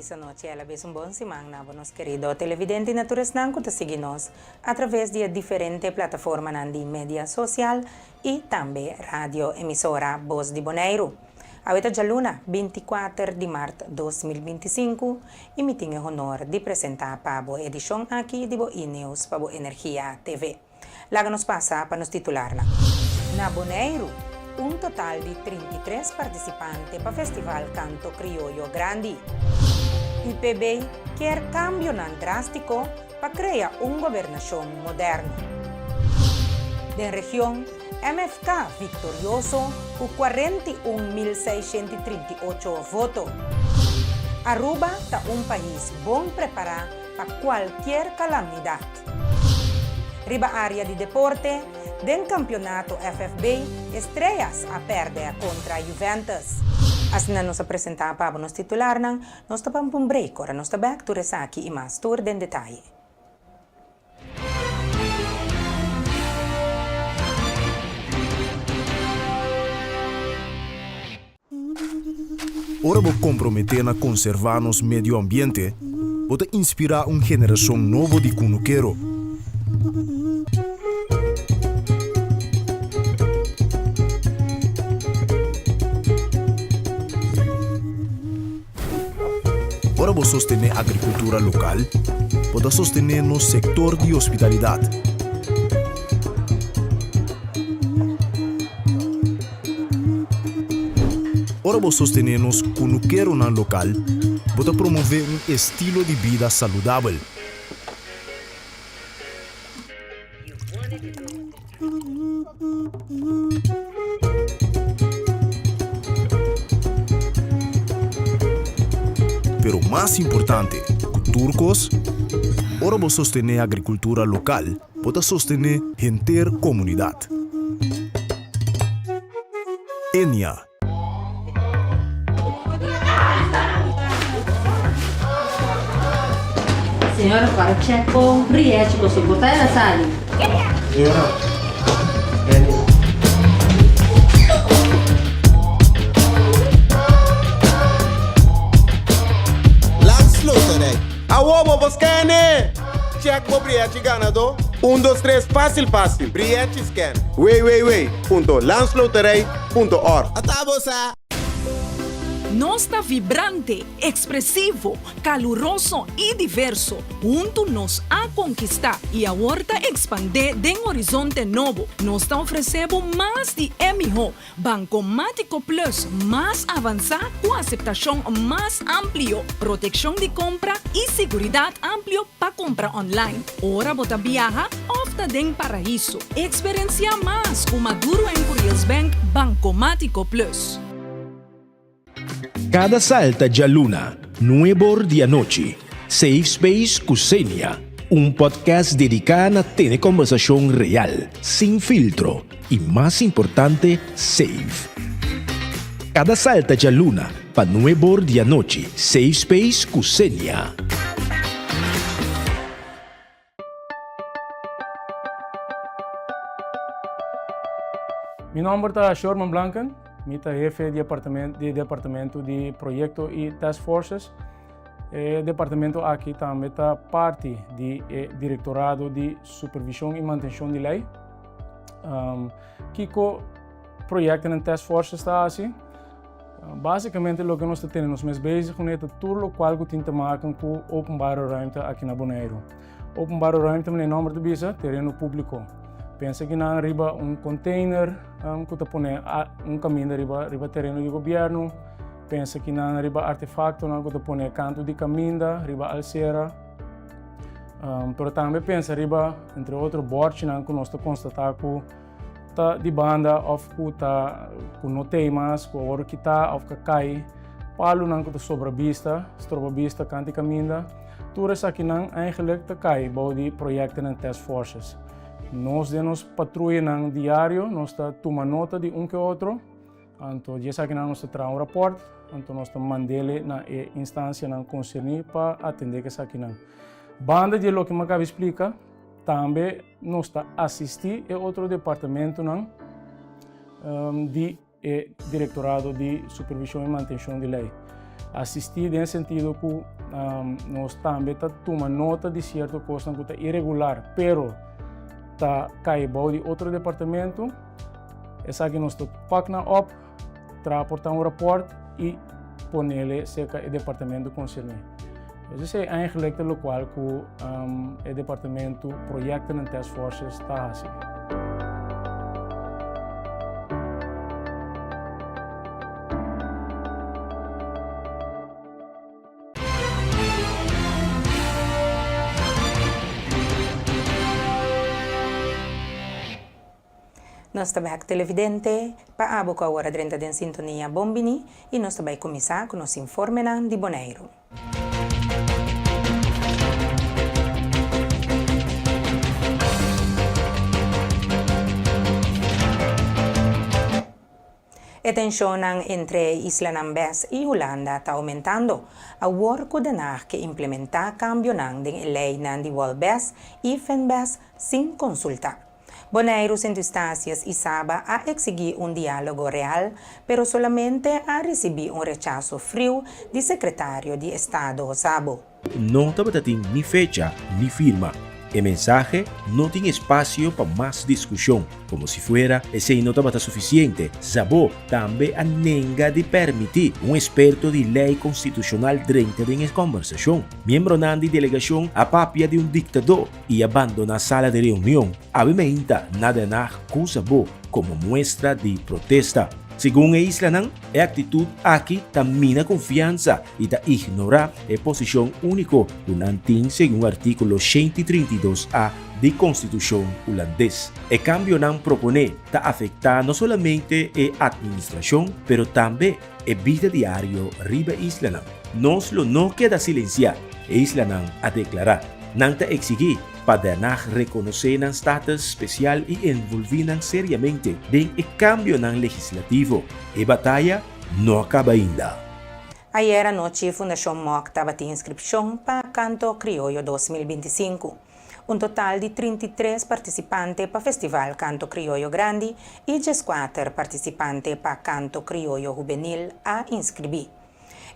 essa noite ela vez bom semana nos querido televidente naturas nanco te seguinos através de diferentes plataformas de mídia social e também rádio emissora Voz de Bonaire. Aveta já luna 24 de março de 2025 e me tenho honor de apresentar para a edição aqui de News para a Energia TV. Lá nos passa para nos titular lá. Na Bonaire, total de 33 participantes para o Festival Canto Criollo Grande. UPB quer cambio drástico para criar governação moderna. Da região, MFK vitorioso com 41.638 votos. Aruba está país bom preparado para qualquer calamidade. Riba área de deporte, do campeonato FFB, estrelas a perder contra Juventus. Assim nos apresentar para nos titular, nós estamos um break, agora nós estamos back to aqui e mais tour em detalhe. Ora vou comprometer na conservar nos medio ambiente, vou inspirar geração nova de cunuqueiro. Ora vou sostener a agricultura local, vou sostener no setor de hospitalidade. Ora vou sostener nos cunuqueiro na local, vou promover estilo de vida saudável. Pero mais importante, turcos, ora vou sostener a agricultura local, vou sostener gente comunidade. Enia. Senhora, para check com Briette, você botar ela sali. Senhora, Landsloterij. Awobo, Boscane! Check com Briette ganador. 1, 2, 3, fácil. Briette scan. Wait. Landsloterij.org. Atabosa. Nossa vibrante, expressivo, caluroso e diverso, junto nos a conquistar e a horta expandir de horizonte novo. Nós oferecemos mais de MH, Bancomático Plus, mais avançado com aceitação mais amplo, proteção de compra e segurança amplo para compra online. Ora bota viaja, opta den paraíso. Experiencia mais com Maduro em Curious Bank Bancomático Plus. Cada salta de luna, nuevo dia noche. Safe Space Cusenia, podcast dedicado a tener conversación real, sin filtro y más importante, safe. Cada salta de luna, para nuevo dia noche. Safe Space Cusenia. Mi nombre es Shorman Blanken. Eu sou jefe de departamento de projeto e task forces. O departamento aqui também está parte do Diretorado de Supervisão e Manutenção de Lei. Kiko projeto e task forces está assim. Basicamente, o que nós temos mais bezig é tudo o qual tem te maken com openbare ruimte aqui na Bonaire. Openbare ruimte, mijn nome de bisa, terreno público. Pensa que não riba container, que põe caminho riba terreno de governo. Pensa que não riba artefacto, que põe canto de caminho, riba alcera. Pero também pensa riba, entre outros, bordes que nós constatamos que tá de banda, ou que tá com no temas, com o que tá, ou que cai, palo que tá sobre vista, canto de caminho. Tudo isso aqui não eigenlijk tá cai, body projetos e task forces. Nós temos patrulha diário, nós tomamos nota de que outro. Então, já sabe que nós temos um rapport, então nós mandamos na instância concernida para atender que aqui não. Banda de lo que me acaba de explicar, também nós assistimos a outro departamento de Diretorado de Supervisão e Manutenção de Lei. assistir em sentido que nós também tomamos nota de certa coisa que é irregular, pero está caindo de outro departamento, essa que nós pacna op, transportar um rapport e ponerle cerca do departamento concernente. Dus é eigenlijk o qual que o departamento projecten en task forces está assim. Nós também televidente, para a hora 30 de sintonia Bombini, e nós também começar com o nosso informe de Bonaire. A tensão entre Isla Nambes e Holanda está aumentando. A work de que implementar cambio na lei de Walbes e Fenbes sem consultar. Bonaire Centro-Estácias e Saba a exigir diálogo real, pero solamente a receber rechazo frio do secretário de Estado Sabo. No tem ni fecha ni firma. El mensaje no tiene espacio para más discusión, como si fuera ese no estaba suficiente. Sabo también anega de permitir un experto de ley constitucional dentro de la conversación. Miembro de delegación a papia de un dictador y abandona la sala de reunión. Avimenta nada na Sabo como muestra de protesta. Según el Islanán, la actitud aquí tamina confianza y ta ignora la posición único unantin según artículo 132A de Constitución holandés. El cambio nan propone ta afecta no solamente la administración, pero también el vida diario riba Islanán. Nos lo no queda silenciar. El Islanán a declarar, nan ta exigir para reconocer el status especial y envolver seriamente en el cambio legislativo. La batalla no acaba ainda. Ayer anoche, Fundación MOC estaba de inscripción para Canto Criollo 2025. Un total de 33 participantes para Festival Canto Criollo Grande y 14 participantes para Canto Criollo Juvenil a inscribir.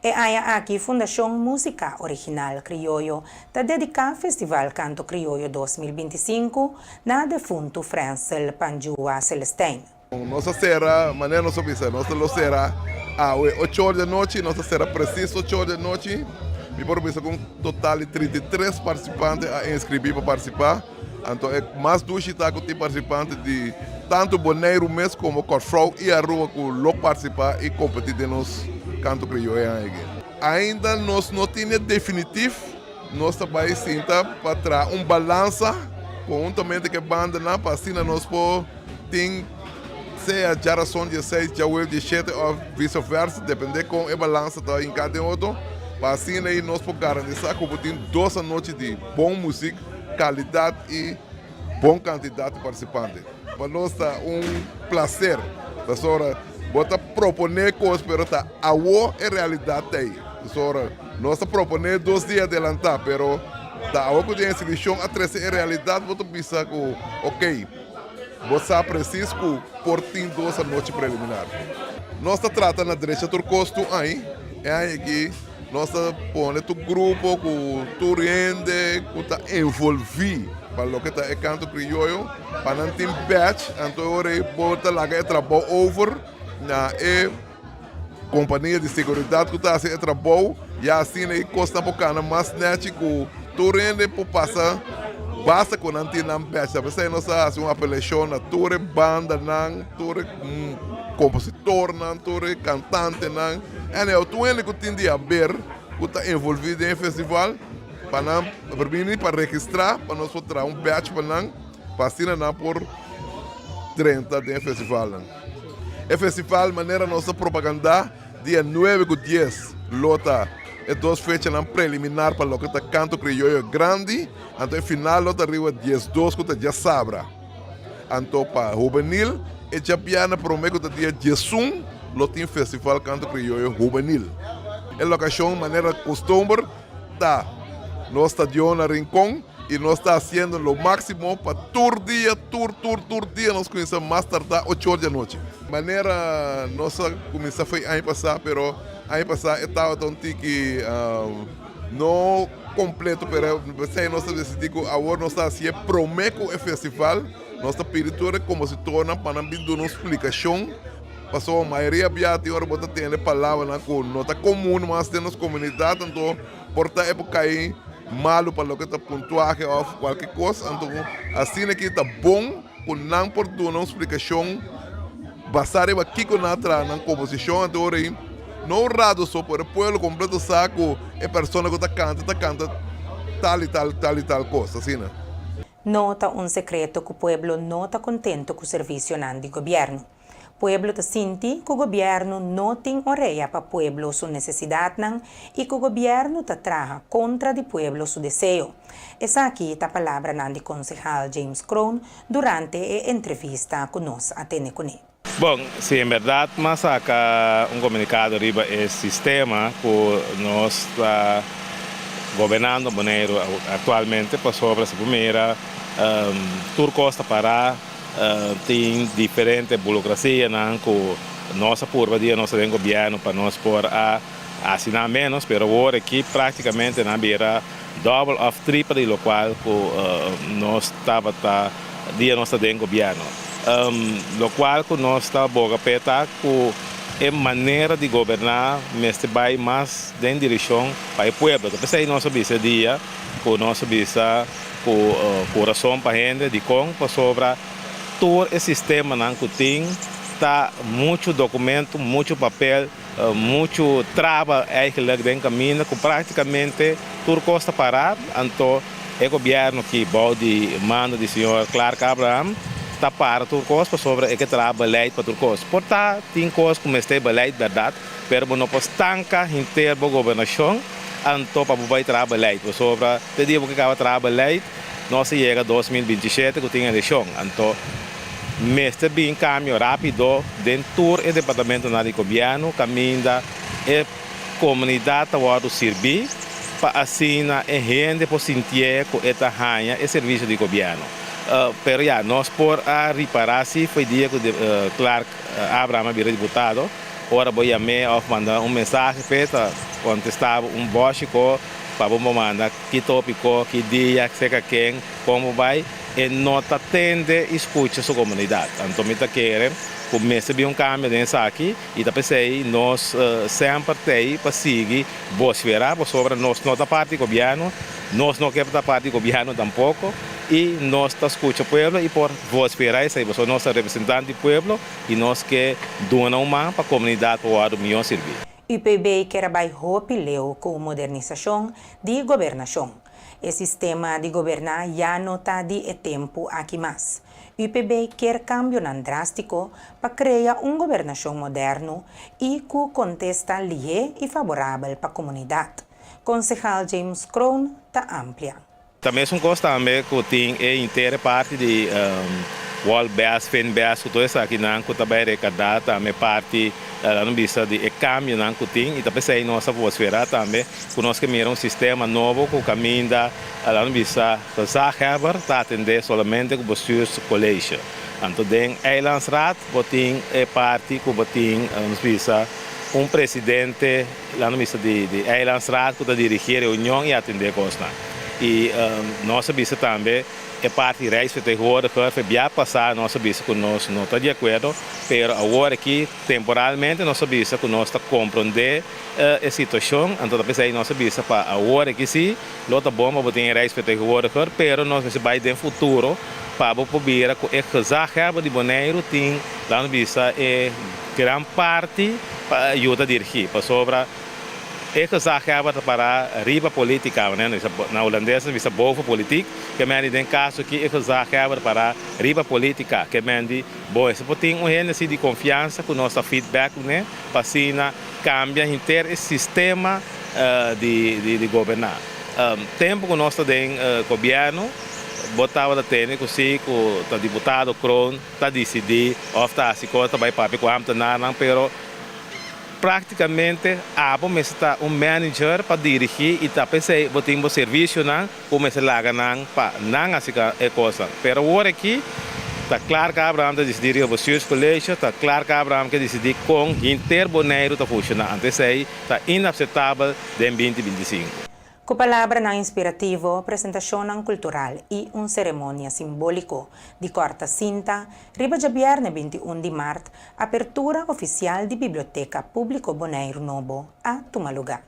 E há aqui Fundação Música Original Criollo está dedicada ao Festival Canto Criollo 2025 na defunto Francel Panjua Celestine. Nossa será, maneira nossa visa, nossa lo será a 8 horas da noite, nossa será preciso 8 horas da noite. Me propus com um total de 33 participantes a inscrever para participar. Então é mais do que está com participantes de tanto Bonaire mesmo como Corfrau e a rua que logo participar e competir de nós Canto Criollo. Ainda nós não temos definitivo, nós também sinta para trazer balança conjuntamente com a banda para assim nós podemos ter a geração 16, já o 17 ou vice-versa, depende com a balança tá em cada outro. Para assim nós podemos garantir que temos 2 noites de boa música, qualidade e bom quantidade de participantes. Para nós é prazer. Pessoal, bota proponer coisas, pero tá a realidade aí. Nós proponer 2 dias adelantar, pero tá a de inscrição a 13 realidade, bota pensar que ok, você precisa por 2 noites preliminar. Nós tá tratando na direita do custo aí, aqui nós tá pondo o grupo com tu rende, que tá envolvido para o que tá é Canto Criollo, para não ter batch, então eu bota lá que é trabalho over na companhia de segurança que está fazendo trabalho e assim aí custa um pouco mais net que tu rende por passar basta com não ter não batch. Você não sabe uma apelação na tua banda não, tua compositor não, tua cantante não. É o tu ele que tem de haver que está envolvido em festival para para registrar para nós trazer batch para não passar não por 30 de festival não. O festival maneira nossa propaganda dia 9 e 10 lota é 2 fechas preliminar para o que está Canto Criollo Grande, então o final lota arriba 12 que está já sabra. Então para juvenil e já piana promete que dia 11 lota em festival Canto Criollo Juvenil. A locação maneira costume tá no estadio na Rincón e nós está fazendo o máximo para tour dia nós começamos mais tarde 8 horas da noite. Maneira nossa começou foi ano passado, pero aí passar estava tão que não completo, pero sei nós decidimos agora nós está assim promeco o festival, nossa pintura como se torna para nos dar uma explicação. Passou a maioria biati ora bota tem palavra com nota comum mas tem nas comunidades então porta época aí malo para o que está pontuagem ou qualquer coisa então assim aqui está bom com não por dar uma explicação basare aqui com na composição então aí não rado só por o povo completo saco é pessoa que está canta tal e tal coisa assim né. Nota un secreto que o pueblo não está contento com o serviço do governo. O pueblo está sente que o governo não tem orelha para o pueblo sua necessidade e que o governo está traja contra o pueblo seu desejo. Essa aqui é a palavra do concejal James Crown durante a entrevista que nós atendemos com ele. Bom, sim, em verdade, mas acá comunicado arriba é sistema que nós está governando Bonaire atualmente para sobre essa primeira Turcosta para tem diferentes burocracias que nossa por dia nossa tem governo para nós por assinar menos, mas agora aqui praticamente na beira double of triple do qual nós estava dia nossa tem governo. Lo qual que nós está boga peta que é maneira de governar, mas vai mais em direção para o povo. Então, aí nós bisa dia, que nós bisa coração para a gente de como sobre todo o sistema que tem, tá muito documento, muito papel, muito trabalho aí que vem caminho, que praticamente tudo custa parar. Então, o governo que pode manda do senhor Clark Abraham está para tudo coisa sobre que trabalho para tudo coisa. Portanto, tem coisas como este beleid verdade, mas não pode estancar inteira a governação, então para vai trabalhar sobre te digo que acaba trabalhar, nós chega 2027 que tem eleição, então mestre bem caminho rápido dentro do departamento do governo, caminha a comunidade a servir para assim a gente possa sentir que esta rainha é serviço do governo. Pero já, nós por a reparar-se, foi dia que Clark Abraham virou deputado, agora vou chamar, mandar mensagem para contestar bósico, para mandar que tópico, que dia, que quem, como vai, e não atende e escuta sua comunidade. Então, me querem, começa a câmbio nessa aqui, e da pensei, nós sempre temos para seguir, vos verá, sobre nós não da parte do governo, nós não queremos da parte do governo tampouco, e nós escutamos o povo e por vos verá, você é nosso representante do povo, e nós que doamos uma para a comunidade para o melhor servir. O IPB quer baixar pileu com a modernização de governação. O sistema de governar já não está de tempo aqui mais. O IPB quer cambio drástico para criar uma governação moderna e que contesta livre e favorável para a comunidade. Concejal James Crown está amplia. Também são coisas também que tem a inteira parte de Wallbass, Fenbass, tudo isso aqui não que também recadar também parte não bisa de câmbio não que tem e também sei nossa atmosfera também que nós queremos sistema novo que caminha não bisa fazer Heber está atender somente com os colégio. Então tem Eilandsraad, botem parte que botem não bisa presidente não bisa de Eilandsraad que está dirigir a reunião e atender coisas. E nossa bisa também é parte reisvertegenwoordiger, já passar nossa bisa que nós não está de acordo, mas agora aqui temporalmente nossa bisa que nós está compreender a situação, então eu pensei nossa bisa para agora aqui sim, não está bom para ter reisvertegenwoordiger, mas nós vamos vai no futuro para poder que a gezag de Bonaire tem lá no bisa é grande parte para ajudar a dirigir, para sobre é que para a riba política, né? Na holandesa visa boven politiek, que men in caso que é que para a riba política, que men di bom, se tem gente de confiança com nossa feedback, né? Para assim cambia inteiro esse sistema de governar. Tempo que nós temos governo botava da técnica que o deputado Crown está decidir, ou está se conta vai para o âmbito não, pero praticamente está manager para dirigir e está pensei botar um serviço não começa lá não para não assim é coisa pero agora aqui Está claro que Abraham decidir ir ao bestuurscollege, está claro que Abraham decidir com inter Bonaire está funcionando. Antes aí, está inaceitável de 2025. Com palavra na inspirativo, apresentação cultural e cerimônia simbólico de corta cinta, riba de viernes 21 de março, abertura oficial de Biblioteca Público Bonaire Novo a Tumaluga.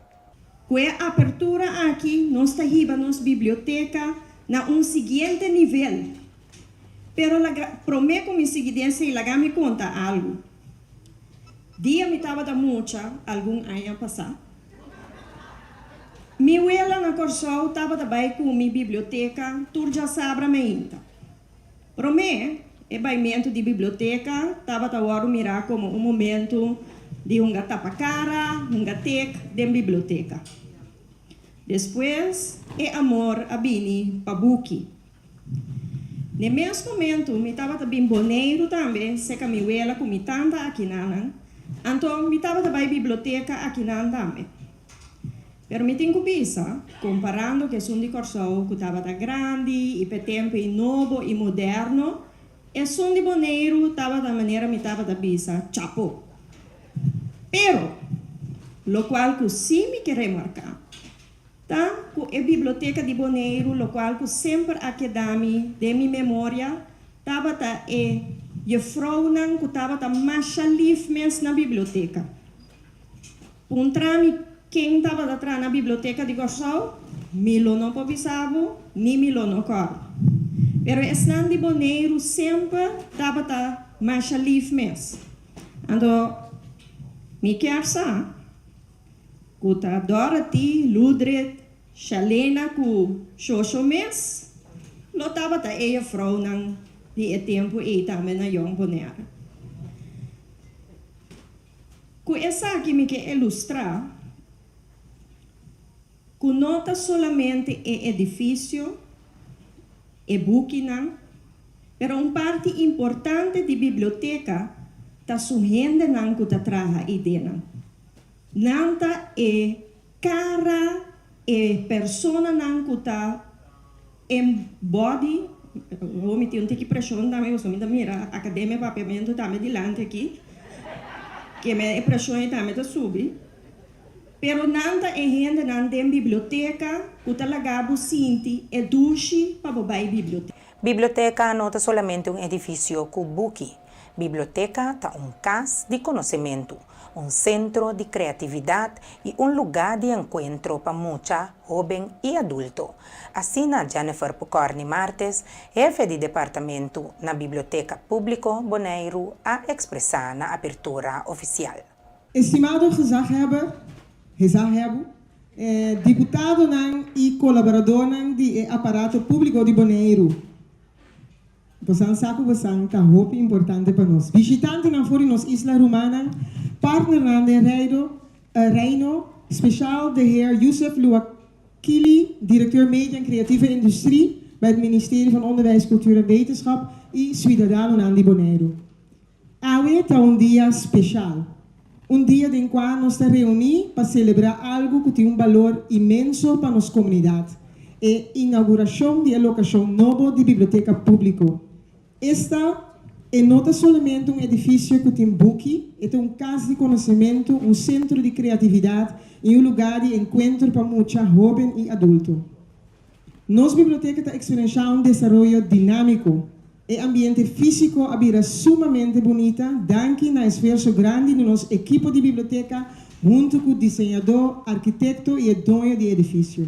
Com a abertura aqui, nós temos biblioteca na seguinte nível. Pero prometo com incidência e me conta algo. Dia me estava da mucha, algum ano passado. Mi abuela na Corsol estava também com minha biblioteca, turja sabra meinta. Para mim, o baimento de biblioteca estava a mirar como momento de tapa cara, tek de biblioteca. Depois, amor a bini pabuki. No mesmo momento, me estava também boneiro também, se que minha abuela com minha tanta aqui na então, me estava também biblioteca aqui na também. Pero me tenho pensa, comparando que som de Corsol, que estava grande, e per tempo novo e moderno, e som de Bonaire estava da maneira me estava da bisa, chapo. Pero, lo qual que sim me quer remarcar, tá? Que a biblioteca de Bonaire, lo qual que sempre aqui dami de minha memória, estava tá je vrouw nan que estava tá mais lief mens na biblioteca. Puntrami quem estava atrás na biblioteca de Corsol, Milo não pobisavo, nem Milo não cor. Pero esnan de Bonaire sempre estava mais lief mens. Ando, me quer saber, que Dorothy, Ludred, Shalena, que Xoxo mens, lo estava a vrouw nan de tempo e também na Jong Bonaire. Com essa aqui me quer ilustrar, que não solamente é edifício, é booking, pero parte importante de biblioteca está surgindo não que está traga e dena. Nanta é cara, é persona não que está embody. Vou meter que pressão também, eu sou muito mira, academia papiamento também dilante aqui, que me pressão também está subir. Pero nanta é gente na biblioteca, que talagabo sinti é duche para bobai biblioteca. Biblioteca não é somente edifício kubuki. Biblioteca é casa de conhecimento, centro de criatividade e lugar de encontro para muita jovem e adulto. Assim, Jennifer Pucorni Martes, chefe de departamento na Biblioteca Público Bonaire, a expressar na abertura oficial. Estimado gezaghebber, deputado e colaborador do aparato público de Bonaire. Você sabe que é muito importante para nós. Visitante na fora nos Isla Romana, partner de Reino, speciaal de heer Youssef Louakili, directeur Media en Creatieve Industrie bij het ministerie van Onderwijs, Cultuur en Wetenschap e cidadano di Bonaire. Hoje é dia especial. Dia em que nós nos reunimos para celebrar algo que tem valor imenso para nossa comunidade. A inauguração da locação nova de Biblioteca Público. Esta não somente edifício que tem book, é casa de conhecimento, centro de criatividade e lugar de encontro para muita jovem e adulto. Nossa biblioteca está experienciando desenvolvimento dinâmico. O ambiente físico é sumamente bonita, danke na esforço grande do nosso equipe de biblioteca, junto com o desenhador, arquitecto e o dono do edifício.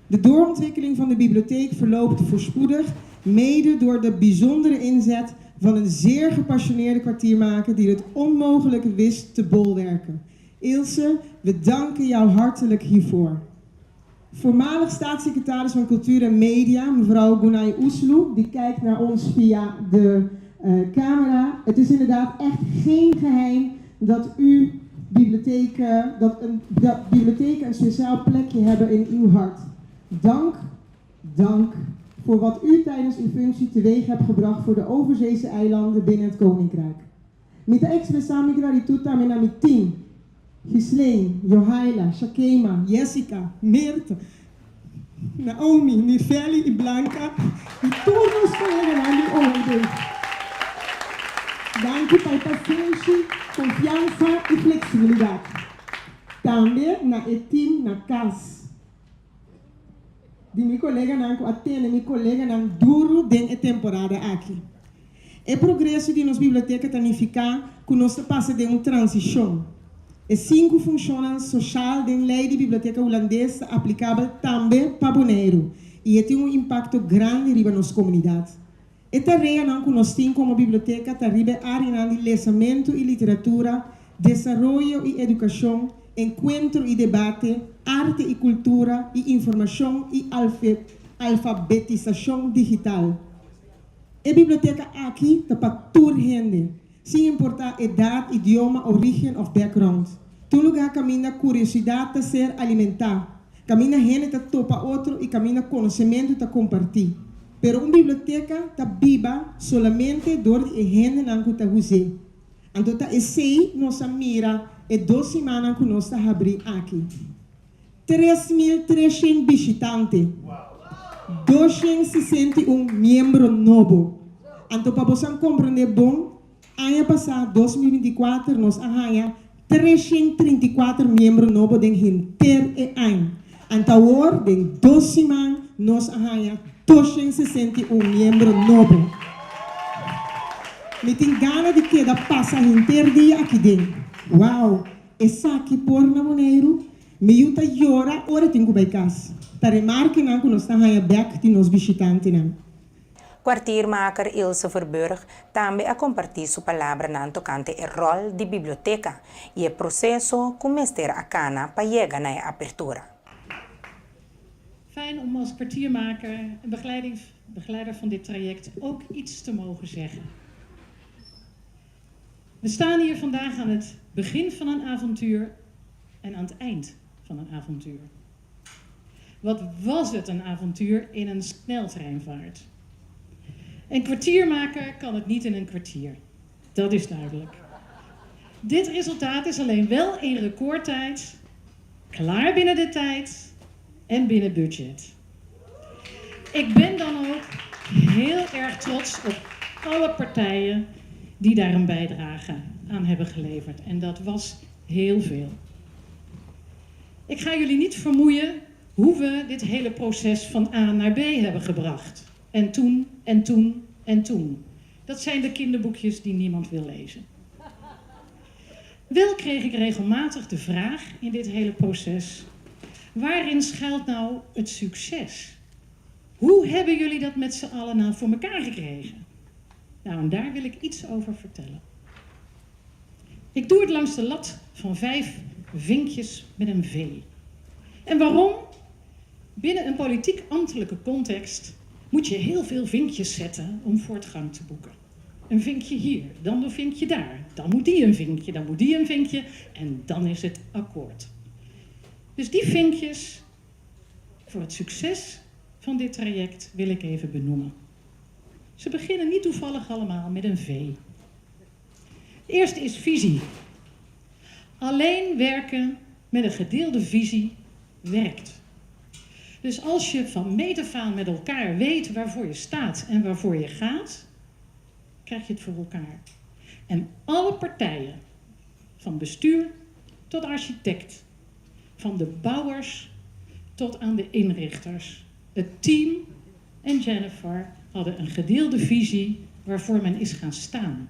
De doorontwikkeling van de bibliotheek verloopt voorspoedig, mede door de bijzondere inzet van een zeer gepassioneerde kwartiermaker die het onmogelijke wist te bolwerken. Ilse, we danken jou hartelijk hiervoor. Voormalig staatssecretaris van Cultuur en Media, mevrouw Gunay Oesloe, die kijkt naar ons via de camera. Het is inderdaad echt geen geheim dat bibliotheken een speciaal plekje hebben in uw hart. Dank voor wat u tijdens uw functie teweeg hebt gebracht voor de overzeese eilanden binnen het Koninkrijk. Met expressar gratitud também a mi team, Ghislaine, Johaila, Shakema, Jessica, Mirta, Naomi, Nifeli e Blanca, e todos os colegas lá de ontem. paciência, confiança e flexibilidade. Também na team na casa. De meu colega não atende, meu colega não duro den temporada aqui. O progresso de nossa biblioteca significa que nós passamos de uma transição. E 5 funções sociais da lei de biblioteca holandesa aplicável também para Bonaire. E tem um impacto grande na nossa comunidade. E tarefa que nós temos como biblioteca é área de lesamento e literatura, desenvolvimento e educação, encontro e debate, arte e cultura, e informação e alfabetização digital. A biblioteca aqui está para toda gente, sem importar idade, idioma, origem ou background. Tu lugar caminha curiosidade a ser alimentada, caminha gente a topa outro e caminha conhecimento a compartilhar. Pero uma biblioteca está viva solamente door de gente não está usando. Então tá esse nossa mira e 2 semanas que nós está abrir aqui. 3.300 visitantes. 261 membros novos. Então, para vocês compreender bom, ano passado, 2024, nós arranha 334 membros novos dentro do ano. Então, agora, em 2 semanas, nós arranha 261 membros novos. Me tem ganas de que da passa inteiro dia aqui dentro. Uau! Essa aqui por na Bonaire, me yuta llora, ora tenho que ir casa. Para remarcar que nós estamos back de nos visitantes. Kwartiermaker Ilse Verburg também a compartir sua palavra na tocante o rol de biblioteca e o processo que mestre a cana para chegar na apertura. Fijn om als kwartiermaker en begeleider van dit traject ook iets te mogen zeggen. We staan hier vandaag aan het begin van een avontuur en aan het eind van een avontuur. Wat was het een avontuur in een sneltreinvaart? Een kwartiermaker kan het niet in een kwartier. Dat is duidelijk. Dit resultaat is alleen wel in recordtijd, klaar binnen de tijd en binnen budget. Ik ben dan ook heel erg trots op alle partijen die daar een bijdrage aan hebben geleverd. En dat was heel veel. Ik ga jullie niet vermoeien hoe we dit hele proces van A naar B hebben gebracht. En toen, en toen, en toen. Dat zijn de kinderboekjes die niemand wil lezen. Wel kreeg ik regelmatig de vraag in dit hele proces: waarin schuilt nou het succes? Hoe hebben jullie dat met z'n allen nou voor elkaar gekregen? Nou, en daar wil ik iets over vertellen. Ik doe het langs de lat van 5 vinkjes met een V. En waarom? Binnen een politiek-ambtelijke context moet je heel veel vinkjes zetten om voortgang te boeken. Een vinkje hier, dan een vinkje daar. Dan moet die een vinkje, dan moet die een vinkje. En dan is het akkoord. Dus die vinkjes voor het succes van dit traject wil ik even benoemen. Ze beginnen niet toevallig allemaal met een V. De eerste is visie. Alleen werken met een gedeelde visie werkt. Dus als je van meet af aan met elkaar weet waarvoor je staat en waarvoor je gaat, krijg je het voor elkaar. En alle partijen, van bestuur tot architect, van de bouwers tot aan de inrichters, het team en Jennifer hadden een gedeelde visie waarvoor men is gaan staan.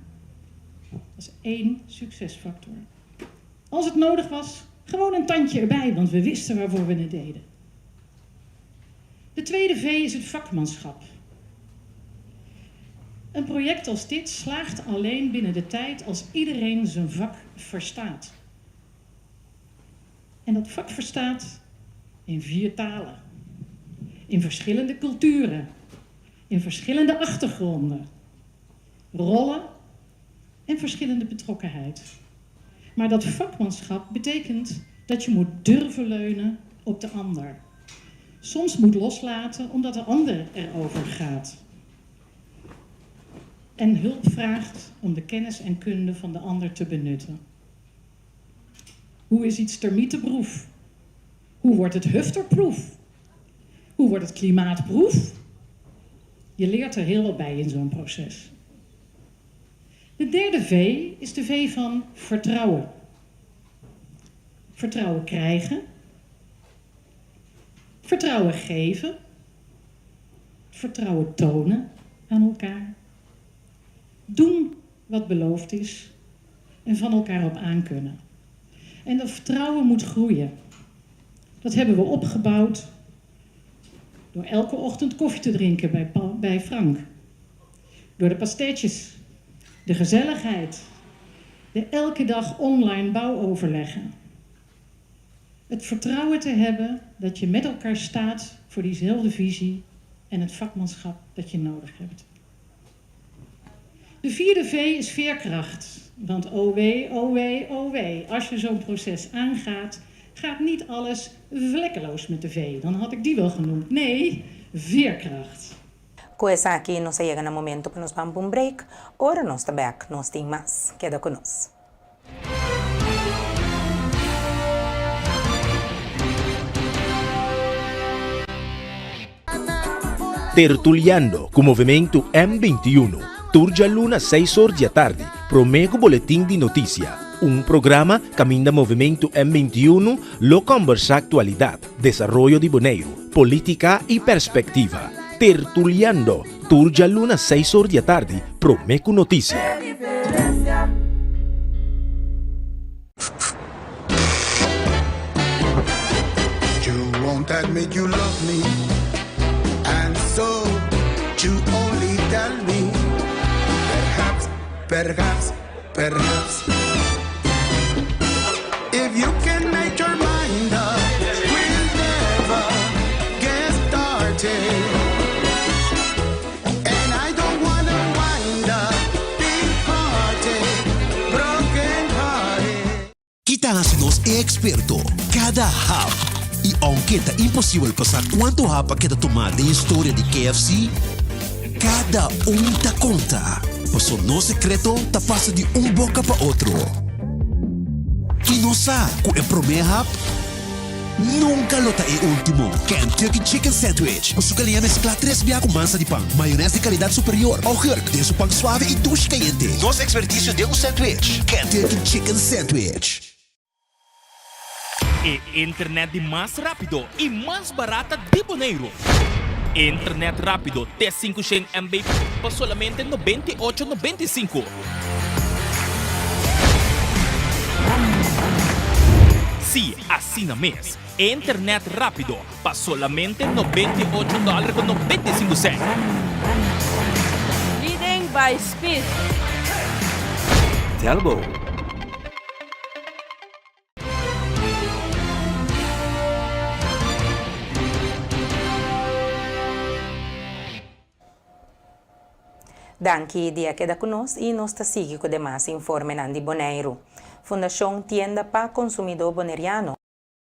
Dat is 1 succesfactor. Als het nodig was, gewoon een tandje erbij, want we wisten waarvoor we het deden. De tweede V is het vakmanschap. Een project als dit slaagt alleen binnen de tijd als iedereen zijn vak verstaat. En dat vak verstaat in 4 talen. In verschillende culturen. In verschillende achtergronden. Rollen en verschillende betrokkenheid. Maar dat vakmanschap betekent dat je moet durven leunen op de ander. Soms moet loslaten omdat de ander erover gaat. En hulp vraagt om de kennis en kunde van de ander te benutten. Hoe is iets termietenproef? Hoe wordt het hufterproef? Hoe wordt het klimaatproef? Je leert er heel wat bij in zo'n proces. De derde V is de V van vertrouwen. Vertrouwen krijgen. Vertrouwen geven. Vertrouwen tonen aan elkaar. Doen wat beloofd is. En van elkaar op aankunnen. En dat vertrouwen moet groeien. Dat hebben we opgebouwd door elke ochtend koffie te drinken bij Frank. Door de pastetjes, de gezelligheid, de elke dag online bouwoverleggen. Het vertrouwen te hebben dat je met elkaar staat voor diezelfde visie en het vakmanschap dat je nodig hebt. De vierde V is veerkracht. Want oh wee, oh wee, oh wee. Als je zo'n proces aangaat, gaat niet alles vlekkeloos met de V. Dan had ik die wel genoemd. Nee, veerkracht. Com essa aqui nos llega no momento para nos vamos para um break. Ora nós está back, nós tem mais. Queda conosco. Tertuliando com o movimento M21. Turja Luna 6 horas da tarde, Promego Boletim de Notícia. Programa caminha movimento M21, lo conversa atualidade, desarrollo de Bonaire, política e perspectiva. Tertuliando, Turja Luna 6 horas da tarde, Promego Notícia. You won't admit you love me, and so you only tell me. Perhaps, if you can make your mind up, we'll never get started. And I don't wanna wind up big-hearted, broken-hearted. Quitamos experto cada hap. E aunque é impossível passar quanto hapa que tomar de história de KFC, cada tá conta. Passo no secreto tá passa de boca para outro. E não sabe que o primeiro hap nunca lota é último. Kentucky Chicken Sandwich. O sucalinha mescla 3 biá com massa de pão, maionese de qualidade superior, augurk, de su pão suave e duche caliente. Nosso expertício de sandwich. Kentucky Chicken Sandwich. E internet de mais rápido e mais barata de Bonaire. Internet rápido T5 100 MB por solamente 98,95. Sim, assina mês. Internet rápido por solamente $98,95. Leading by speed. Telbo. Danke dia queda conosco e nós está seguindo com demais informe de Bonaire. Fundação Tienda para Consumidor Boneriano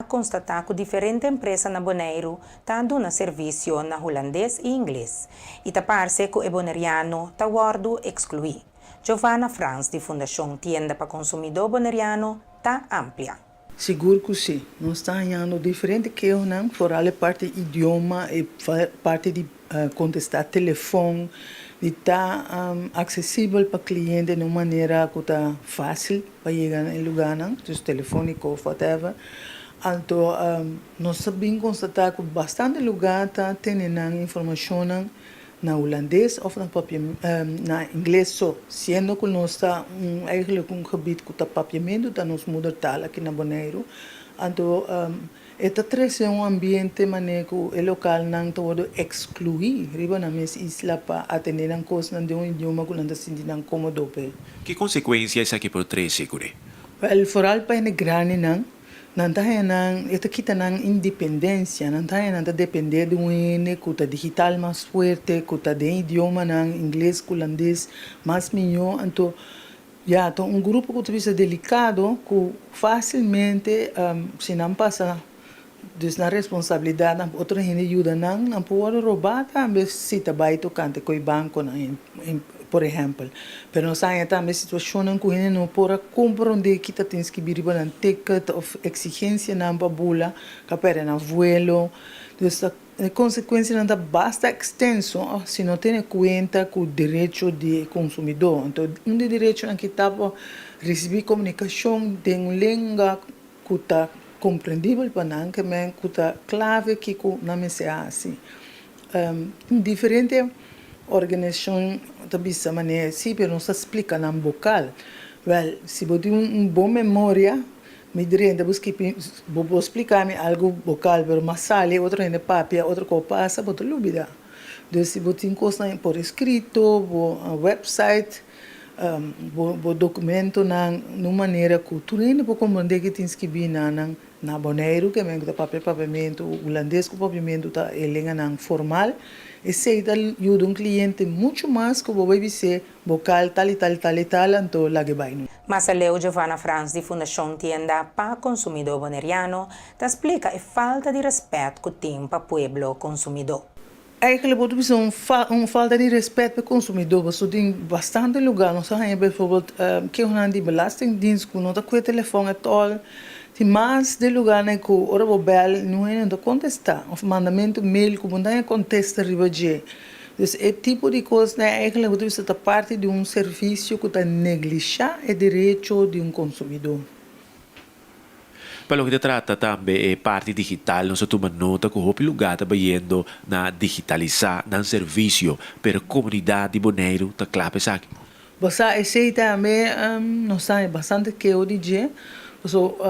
constatar que diferentes empresas na Bonaire estão dando serviço na holandês e inglês. E está parece que o boneriano está guardo excluí. Giovanna Franz, de Fundação Tienda para Consumidor Boneriano, está amplia. Seguro que sim. Nós estamos ganhando diferente que eu não, fora a parte idioma e parte de contestar telefone. Está acessível para o cliente de uma maneira que está fácil para chegar em lugar, dus telefônico ou whatever. Então, nós sabemos constatar que bastante lugar está tendo informação na holandês ou na inglês só, sendo que nós está eigenlijk gebied que está papiamento da nossa moedertaal aqui na Bonaire. Então, esta é ambiente maneira que o local não todo excluir riba na minha isla para atender a coisa de idioma que não está sentindo cômodo. Que consequências aqui por três seguro? Well, foral para a grande não esta kita nang independência, não está depender de que está digital mais forte, que está de idioma nang inglês, holandês mais melhor, então então grupo que está delicado que facilmente se não passa dus na responsabilidade na outra gente ajuda não pode roubar também se está baito cante coi banco na por ejemplo. Pero nós há também situações em que a gente não pode compreender que tem que vir um ticket ou exigência na babula, que perde na vuelo. Então, a consequência não basta extenso se não tem conta com o direito do consumidor. Então, um dos direitos que estava receber comunicação de uma língua que está compreendível para nós, que é clave que não se assim. Diferente organização dessa maneira, sim, mas não se explica na vocal. Well, se você tem uma boa memória, me diria, vou explicar-me algo vocal, mas uma sala, outra em papel, outra coisa passa, você não olvida. Então, se você tem coisas por escrito, por website, por documento, de maneira que tu ainda pode compreender que tens que vir na Bonaire, que é o papiamento holandês, que o papiamento está em formal, e se ajuda um cliente muito mais que o vai ser vocal tal, então lá que vai. Mas a Leo Giovanna Franz, de Fundação Tienda para Consumidor Boneriano, te explica a falta de respeito que tem para o pueblo consumidor. Eigenlijk wordt het een falta de respeito para o consumidor. Você tem bastante lugar. Nós temos, bijvoorbeeld, que é de belastingdienst, que não tem o telefone at all. Tem mais de lugar que o orabobel não é não contestar. O mandamento mail que não contesta ribaje. Então, esse tipo de coisa eigenlijk wordt het parte de serviço que está negligenciar o direito de consumidor. Para o que se trata também é parte digital, nós tomamos nota que o lugar está indo na digitalizar o serviço para a comunidade de Bonaire, está claro para isso. Você sei também, nós temos bastante que eu dizer,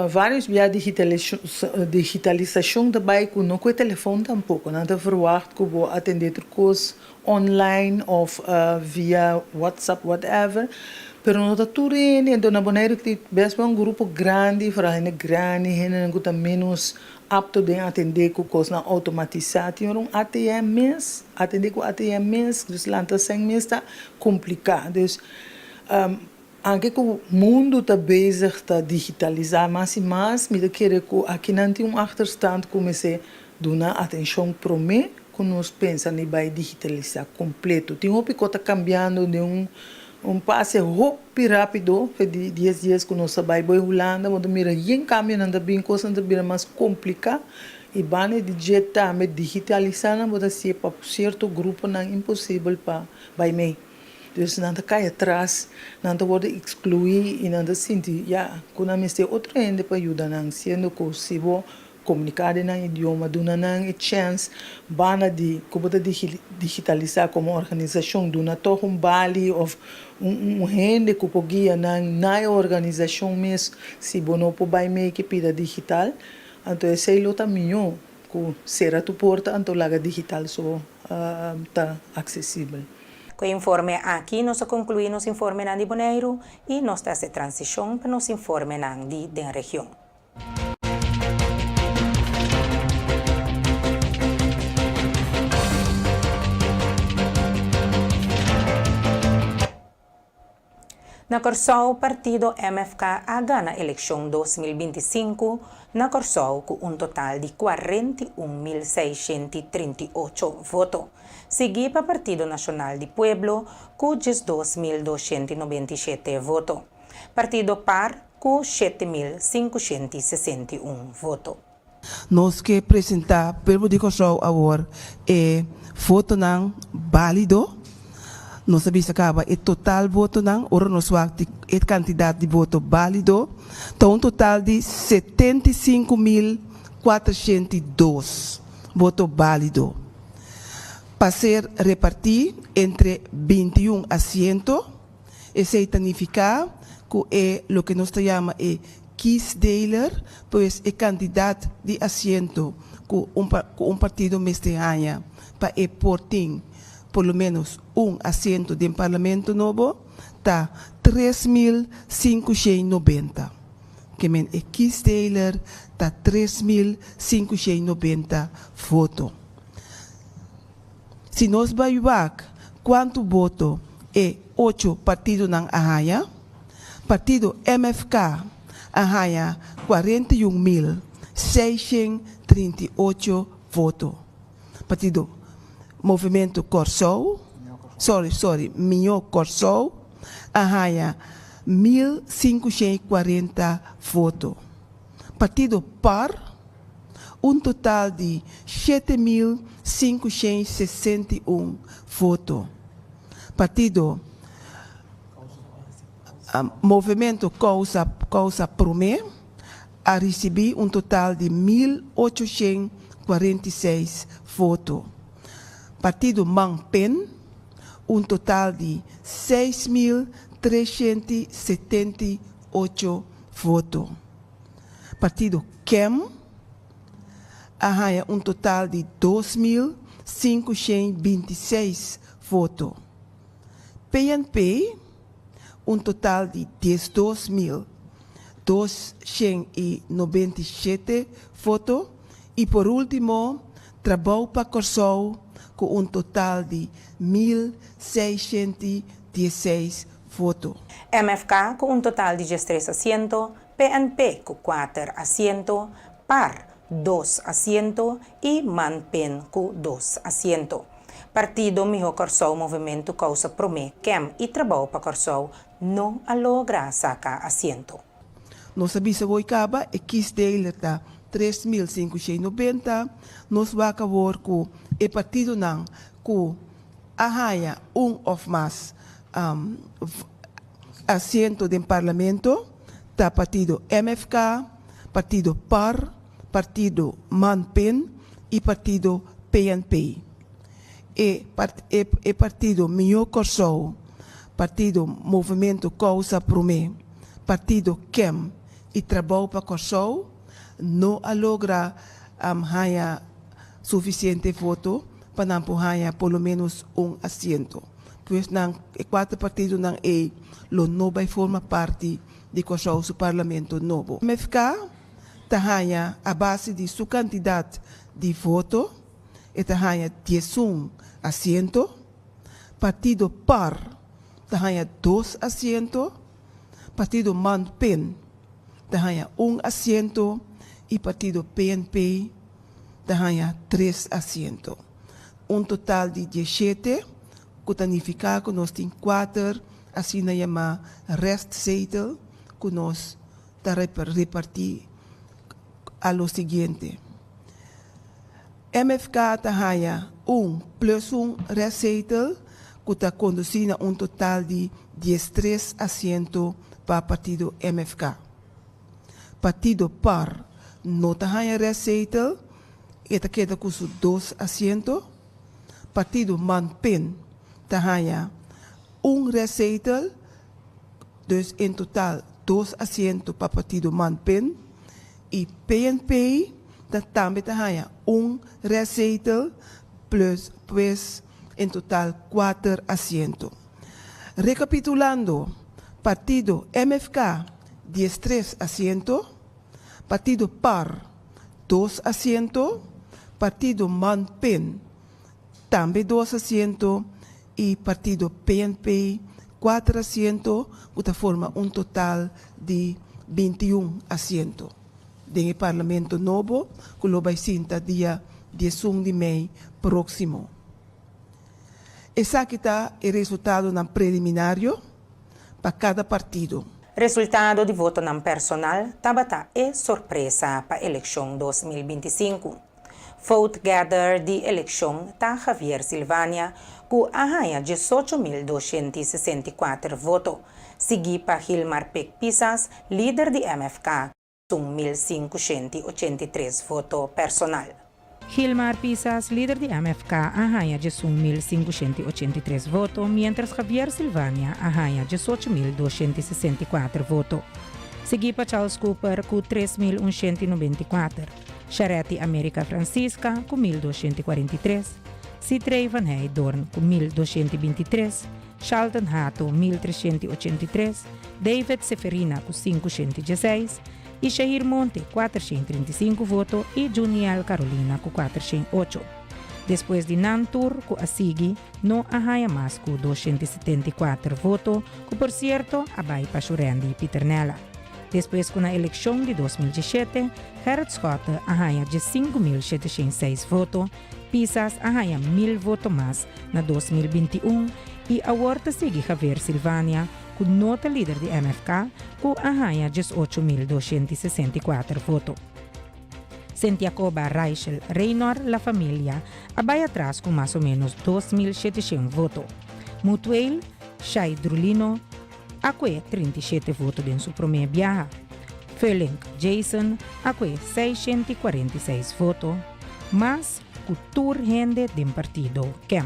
vários via digitalização também, que não com o telefone tampouco, não está verwacht que vou atender coisas online ou via WhatsApp, whatever. Pero não está tudo aí, então na Bonaire que bem um grupo grande, para grande, gente que menos apto de atender com coisas automatizadas. Tem ATM mês, atender com ATM mês, dus lanta sem mês está complicado. Dus anche que o mundo está bezig está digitalizar mais e mais, me querer que aqui não tem achterstand comecei a dar atenção para mim, que nós pensamos em vai digitalizar completo. Tem que está cambiando de passe rápido, de 10 dias que nós vai para a Holanda, mas mira, em caminho não bem coisa não bem mais complicada e bane de jeito também digitalizar, mas se para certo grupo não impossível para vai mim. Então não cai atrás, não pode excluir e não sentir, quando me tem outro ende para ajudar não sendo possível comunicar em idioma, dona não chance, bana de como digitalizar como organização, dona toch bali ou rende que podia na organização mesmo, se bono po vai make pida digital, então esse é o tamanho que será tu porta, então laga digital só tá acessível. Com o informe aqui, nós concluímos o informe de Bonaire e nós temos a transição para nos informe da região. Na Corsol, o partido MFK a ganha a eleição 2025, na Corsol com total de 41.638 votos. Seguido para o Partido Nacional de Pueblo com 2.297 votos. Partido PAR com 7.561 votos. Nós que apresentar pelo de Corsol agora é voto não válido. Nós sabemos que o total voto não, ora nós vamos a quantidade de voto válido, então um total de 75.402 votos válidos. Para ser repartido entre 21 assentos, isso significa que é o que nós chamamos de kiesdeler, pois é quantidade de assentos que partido mestre ganha para portar por lo menos assento de Parlamento Novo, está 3.590. Que men é kiesdeler, está 3.590 votos. Se nós vamos ver quanto voto é 8 partidos na Arraia, partido MFK Arraia 41.638 votos. Partido Movimento Corsol, Minho Corsou, ahaya 1.540 votos. Partido PAR, total de 7.561 votos. Partido Movimento Causa Promê, a receber total de 1.846 votos. Partido Mangpen, total de 6.378 votos. Partido KEM, arranha total de 2.526 votos. PNP, total de 12.297 votos. E por último, Trabalho para Corsou, com total de 1.616 votos. MFK com total de 13 asientos, PNP com 4 asientos, PAR 2 asientos e MANPEN com 2 asientos. Partido Minho Corsou Movimento Causa Promê, KEM e Trabalho para Corsou não logra sacar asiento. Nossa bisa Boicaba e quis dele está 3.590. Nos vai acabar com o partido não com arranha of mais assento do parlamento, tá partido MFK, partido PAR, partido MANPEN e partido PNP. E partido Minho Corsou, partido Movimento Causa Promê, partido KEM e Trabalho para Corsou, não logra haya suficiente voto para haya pelo menos assento. Pois não, 4 partidos não não vai formar parte de Corsou do Parlamento Novo. MFK haya a base de sua quantidade de voto, haya 11 asientos. Partido PAR haya 2 asientos. Partido MANPEN haya 1 asiento. E partido PNP haya 3 asientos. Total de 17, que significa que nós temos 4, assim na chama restzetel, que nós repartir a lo seguinte. MFK haya 1 plus 1 restzetel, que está conduzindo a total de 13 asientos para partido MFK. Partido PAR não haya restzetel, eta queda com 2 asientos. Partido MANPEN haya 1 restzetel, dus em total 2 asientos para partido MANPEN. E PNP também haya 1 restzetel, pues em total 4 asientos. Recapitulando, partido MFK 13 asientos, partido PAR 2 asientos, partido MANPEN também 2 asientos e partido PNP 4 asientos, que forma total de 21 asientos. No Parlamento Novo, que lo vai ser dia 11 de maio próximo. Esse aqui está o resultado preliminário para cada partido. Resultado de voto não personal tabata é surpresa para a eleição 2025. Vote gather de eleição tá Javier Silvânia com arranha 18.264 votos, seguido para Hilmar Pec Pisas, líder de MFK, com 1.583 votos personal. Hilmar Pisas, líder de MFK, arranha 1.583 votos, mientras Javier Silvânia arranha 18.264 votos. Seguido para Charles Cooper com 3.194, Charette América Francisca com 1.243, Citrey Van Heydorn com 1.223, Charlton Hato 1.383, David Seferina com 516, e Shahir Monte 435 votos e Juniel Carolina com 408. Depois de Nantur com Asigi, não arranha mais com 274 votos, que por certo abai para Churendi Piternella. Depois com a eleição de 2017, Gerrit Schotten arranha de 5.706 votos, Pisas arranha 1.000 votos mais na 2021 e a volta segue Javier Silvania, com nota líder de MFK, com arranha 18.264 votos. Santiagoba Raichel Reynor, La Família, vai atrás com mais ou menos 2.700 votos. Mutuel, Shai Drulino, aque 37 votos em sua primeira viagem. Fölling Jason, aque 646 votos. Mas, cultura rende do partido Kem.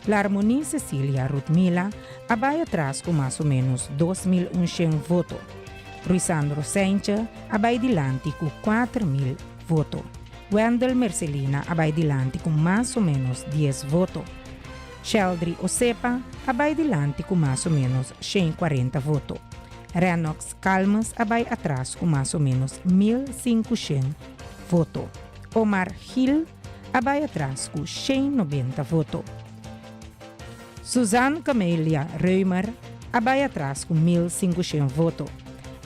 La Harmonie Cecilia Rudmila, vai atrás com mais ou menos 2.100 votos. Ruisandro Saincha, vai dilante com 4.000 votos. Wendell Mercelina, vai dilante com mais ou menos 10 votos. Sheldry Osepa, vai dilante com mais ou menos 140 votos. Renox Calmas, vai atrás com mais ou menos 1.500 votos. Omar Hill, vai atrás com 190 votos. Suzanne Camelia Reumer, vai atrás com 1.500 votos.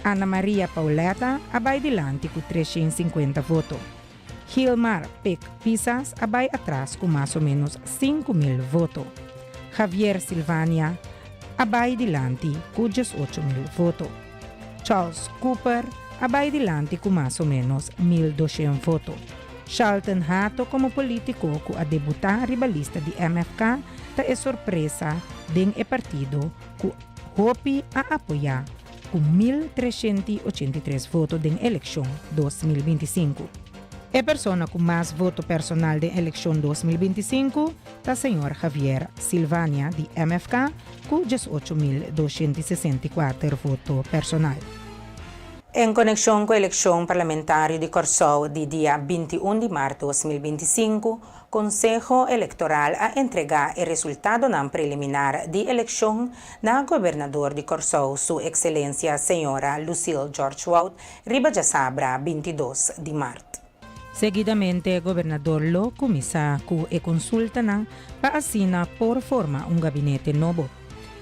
Ana Maria Pauleta, vai dilante com 350 votos. Hilmar Peck Pisas, vai atrás com mais ou menos 5.000 votos. Javier Silvania, vai dilante com 18.000 votos. Charles Cooper, vai dilante com mais ou menos 1.200 votos. Charlton Hato, como político que a debutar ribalista de MFK, é surpresa de partido que hope a apoiar com 1.383 votos na eleição 2025. A pessoa com mais voto personal da eleição 2025 é o senhor Javier Silvania, de MFK, com 18.264 votos personal. Em conexão com a eleição parlamentar de Corsou de dia 21 de março de 2025, o Conselho Eleitoral a entregar o resultado não preliminar de eleição na governador de Corsou, Sua Excelência Senhora Lucille George Wout, riba de sabra 22 de março. Seguidamente, o governador lo comissa com a consulta para assinar por forma gabinete novo.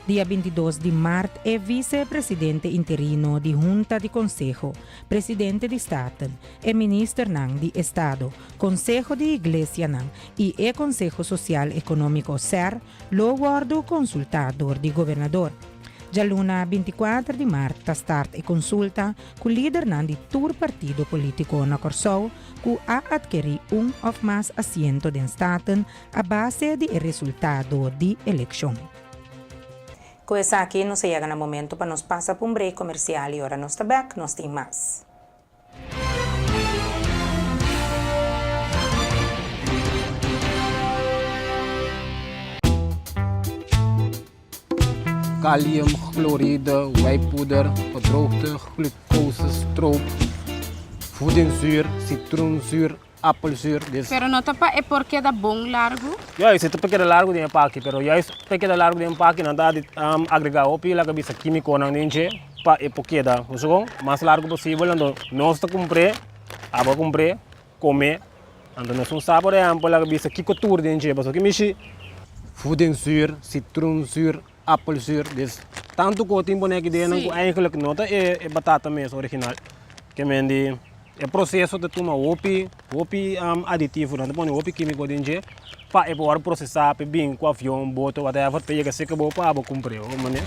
Dia 22 de março, é vice-presidente interino de Junta de Conselho, presidente de Estado, e ministro de Estado, Conselho de Igreja e o Conselho Social Econômico SER, lo guardo consultador de governador. Já luna 24 de março, start a consulta com o líder de todo partido político na Corsou, que a adquirir ou mais assento de Estado a base do resultado de eleição. Com essa aqui, nós chegamos no momento para nos passar por break comercial e agora nós estamos back, nós temos mais. Kalium, chloride, wijpoeder, gedroogde glucose, stroop, voedingszuur, citroenzuur, appelzuur. Pero no tapa é porque dá bom largo? Ja, isso é porque é largo de empaque, pero já é porque é largo de empaque, não dá de agregar o pila que bisa químico não ninche, pa é porque dá, o segundo mais largo possível, então nós está comprar, aba comprar, comer, então nós não sabemos é amplo que bisa que cultura ninche, mas o que mexe, voedingszuur, citroenzuur, appelzuur, dus tanto que o tempo que dentro, eigenlijk nota é batata mesmo original, que mendi é processo de tomar opi aditivo, não põe opi químico dentro, para poder processar, para bem com avião, boto, whatever, para chegar seca boa para comprar, mané.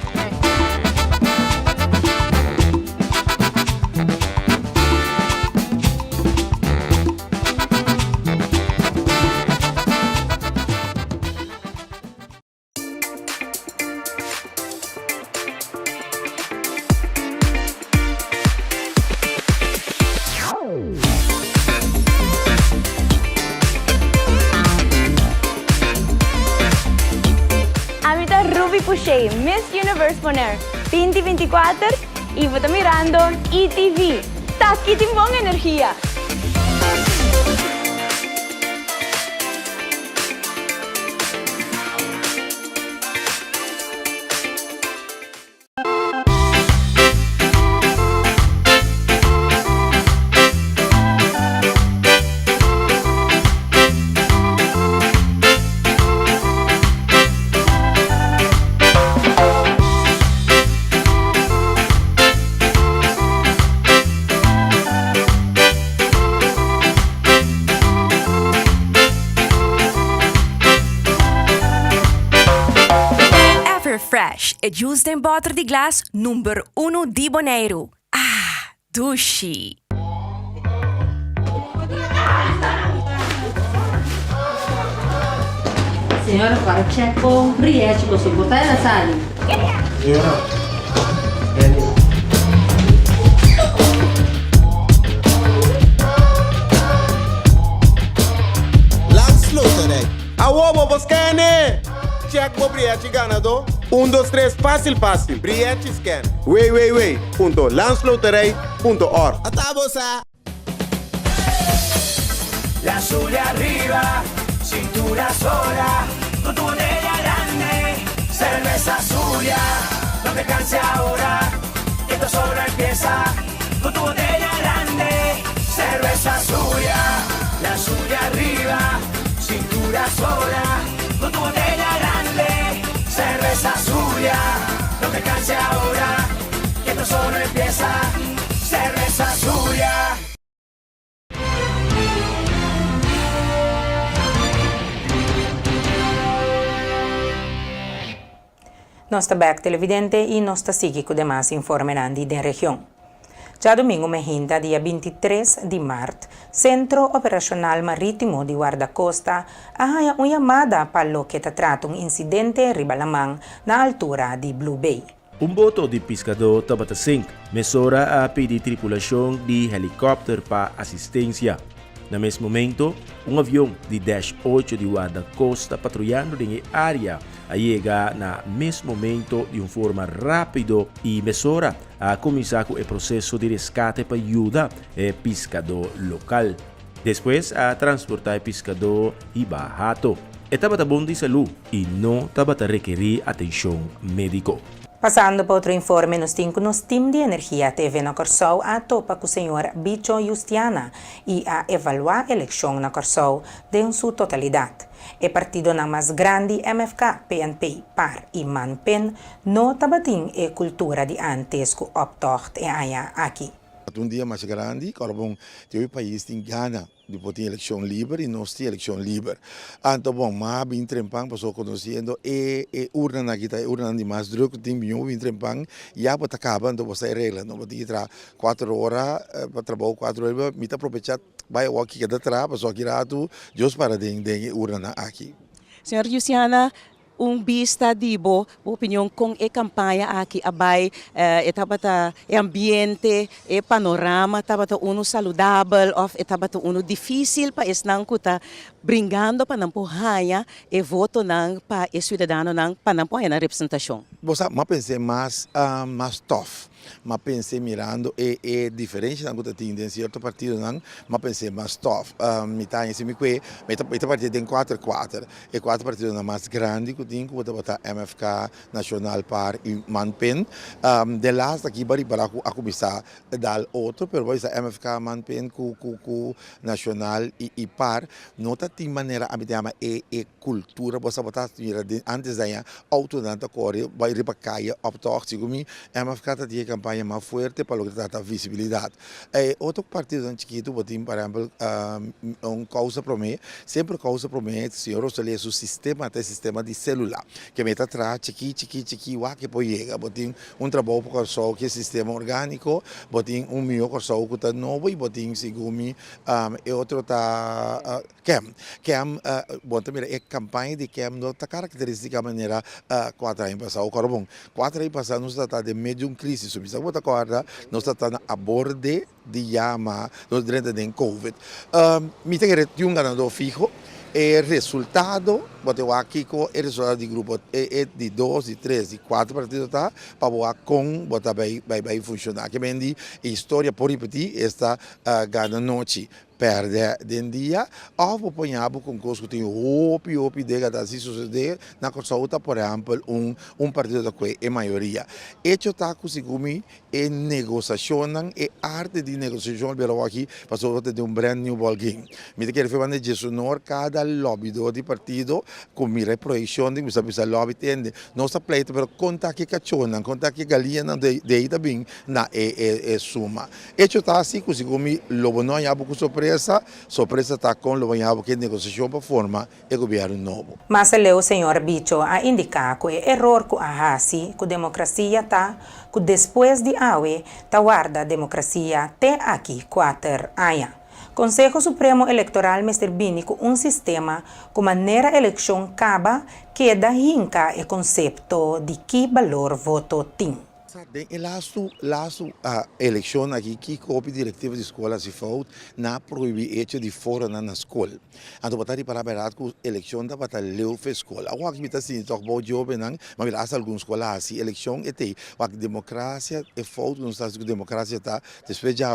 Puxei Miss Universe Poner 2024 e vou estar mirando ETV. Tá aqui tem boa energia. Dash é juice de butter de glass número 1 de Bonaire. Ah, dushi! Senhora, para check com Briette, você botar ela sali. Landsloterij. Awobo, Boscane! Check mo Briette ganado. 1, 2, 3, fácil. Briette scan. Wait. Landsloterij.org. Atabosa. La suya arriba, cintura sola, con tu botella grande, cerveza suya, no te canses ahora, que esto solo empieza, con tu botella grande, cerveza suya, la suya arriba, cintura sola, con tu botella grande, cerveza suya, no te canses ahora, que esto solo empieza, cerveza suya. Nós está back televidente e nós está seguindo com demais informações da região. Já domingo, dia 23 de março, Centro Operacional Marítimo de Guarda-Costa ha uma chamada para o que trata incidente ribalamang na altura de Blue Bay. Boto de pescador Tabata 5 mesura a pedir tripulação de helicóptero para assistência. No mesmo momento, avião de Dash 8 de Guarda-Costa patrulhando em área a chegar no mesmo momento de uma forma rápida e mesura a começar com o processo de resgate para ajudar o pescador local. Depois, a transportar o pescador e barato. Estava bom de saúde e não estava requerir atenção médica. Passando para outro informe, nos time de energia TV na Corsou a topa com o senhor Bicho Justiana e a evaluar a eleição na Corsou de sua totalidade. O partido na mais grande MFK, PNP, PAR e MANPEN não tabatim a cultura de antes que optocht e aya aqui. Dia mais grande, bom, tem o país tem Ghana, depois tem eleição livre e nós temos eleição livre. Então, bom, mas bem trempang, passou conhecendo urna na kita, urna de mais drogo, tem bem trempang, já para acabar, então você regla, não pode ir 4 horas para trabalhar 4 horas, me tá aproveitar, vai o que cada tra, passou aqui rato, Deus para den urna aqui. Senhor Justiana, vista dibo opinião com a campanha aqui abai etabata ambiente e panorama tabata uno saudável of etabata uno difícil para esnang kuta bringando para nampuhaya e voto nang pa e cidadano nang panampuhaya na representação. Você mas pensei mais tough. Mas pensei mirando é diferente da que tem em certo partido não, mas pensei mais tough. Metade assim me que, metade partido tem 4 e 4 partidos na mais grande que tem que botar MFK Nacional Par e Manpen. De lá aqui para a começar dar outro, pero vai ser MFK Manpen com Nacional e Par, não tem maneira a me chama é cultura, você botar antes da autodanta corre, vai repacaia optocht, segundo MFK tem campanha mais forte para lograr a visibilidade. Outro partido chiquito, por exemplo, causa para mim, sempre causa para mim, senhor, o sistema até sistema de celular, que me atrás, chiqui, que pode chegar, botem trabalho para o que é sistema orgânico, botem meu corso que está novo e botem segundo outro tá Cam, bom também é campanha de Cam não está característica maneira 4 anos passado, bom, 4 anos passado nós está de meio de uma crise, subisa outra corda, nós está na aborde de chama, nós dentro de Covid. Me tem que um ganador fijo. O resultado, botei aqui com o resultado de grupo de 2, de 3, de 4 partidos tá para botar com botar vai funcionar. Que bem a história por repetir esta cada noite. Perde den dia, ou apanhava com coisas que tem hopi de cada se suceder na consulta, por exemplo, partido da que é maioria. Isso está conseguindo é negociação, é arte de negociação, pero aqui passou de um brand new ball game. Me quero fazer de sonor cada lobby do partido com mira projeção de você lobby tende. Nossa pleito, pero conta que cachona, conta que galinha de aí também na é suma. Isso está assim conseguindo lobo não há pouco surpresa. surpresa está com o banhado que negociação para formar o governo novo. Mas o senhor Bicho a indicar que o erro que a hasi, que a democracia está, que depois de awe, ta guarda a democracia até aqui 4 anos. Consejo Supremo Eleitoral Mr. Bini com sistema que maneira eleição acaba queda hinca o conceito de que valor voto tem. A eleição aqui que copia diretiva de escola se faz na proibir hecho de fora na escola. Então batari para berat que eleição da batal leu fe escola. O que me tá assim toque bom job não, mas lá algumas escolas assim eleição é tem. O democracia é falta não está que democracia tá depois já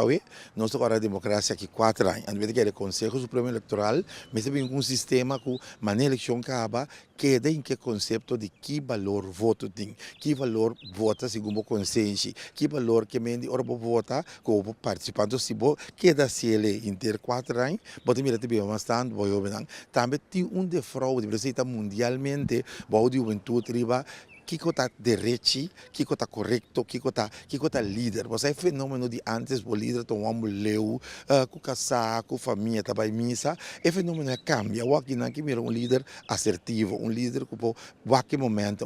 não está agora a democracia aqui 4 anos. Então que o Conselho Supremo Eleitoral mas tem um sistema que maneira eleição acaba queda em que conceito de que valor voto tem, que valor vota segundo consciência, que valor que mendi ora vota como participante se bo queda se ele inter 4 anos, bote mira te bem bastante, boy obenang, também tem de fraude, precisa mundialmente, boa de juventude riba Kiko está direito, Kiko está correto, Kiko está líder. Você é fenômeno de antes, o líder tomamos leu, com casar, com família, trabalha missa. É fenômeno que cambia. O aqui não que mira líder assertivo, líder que pode, qualquer momento,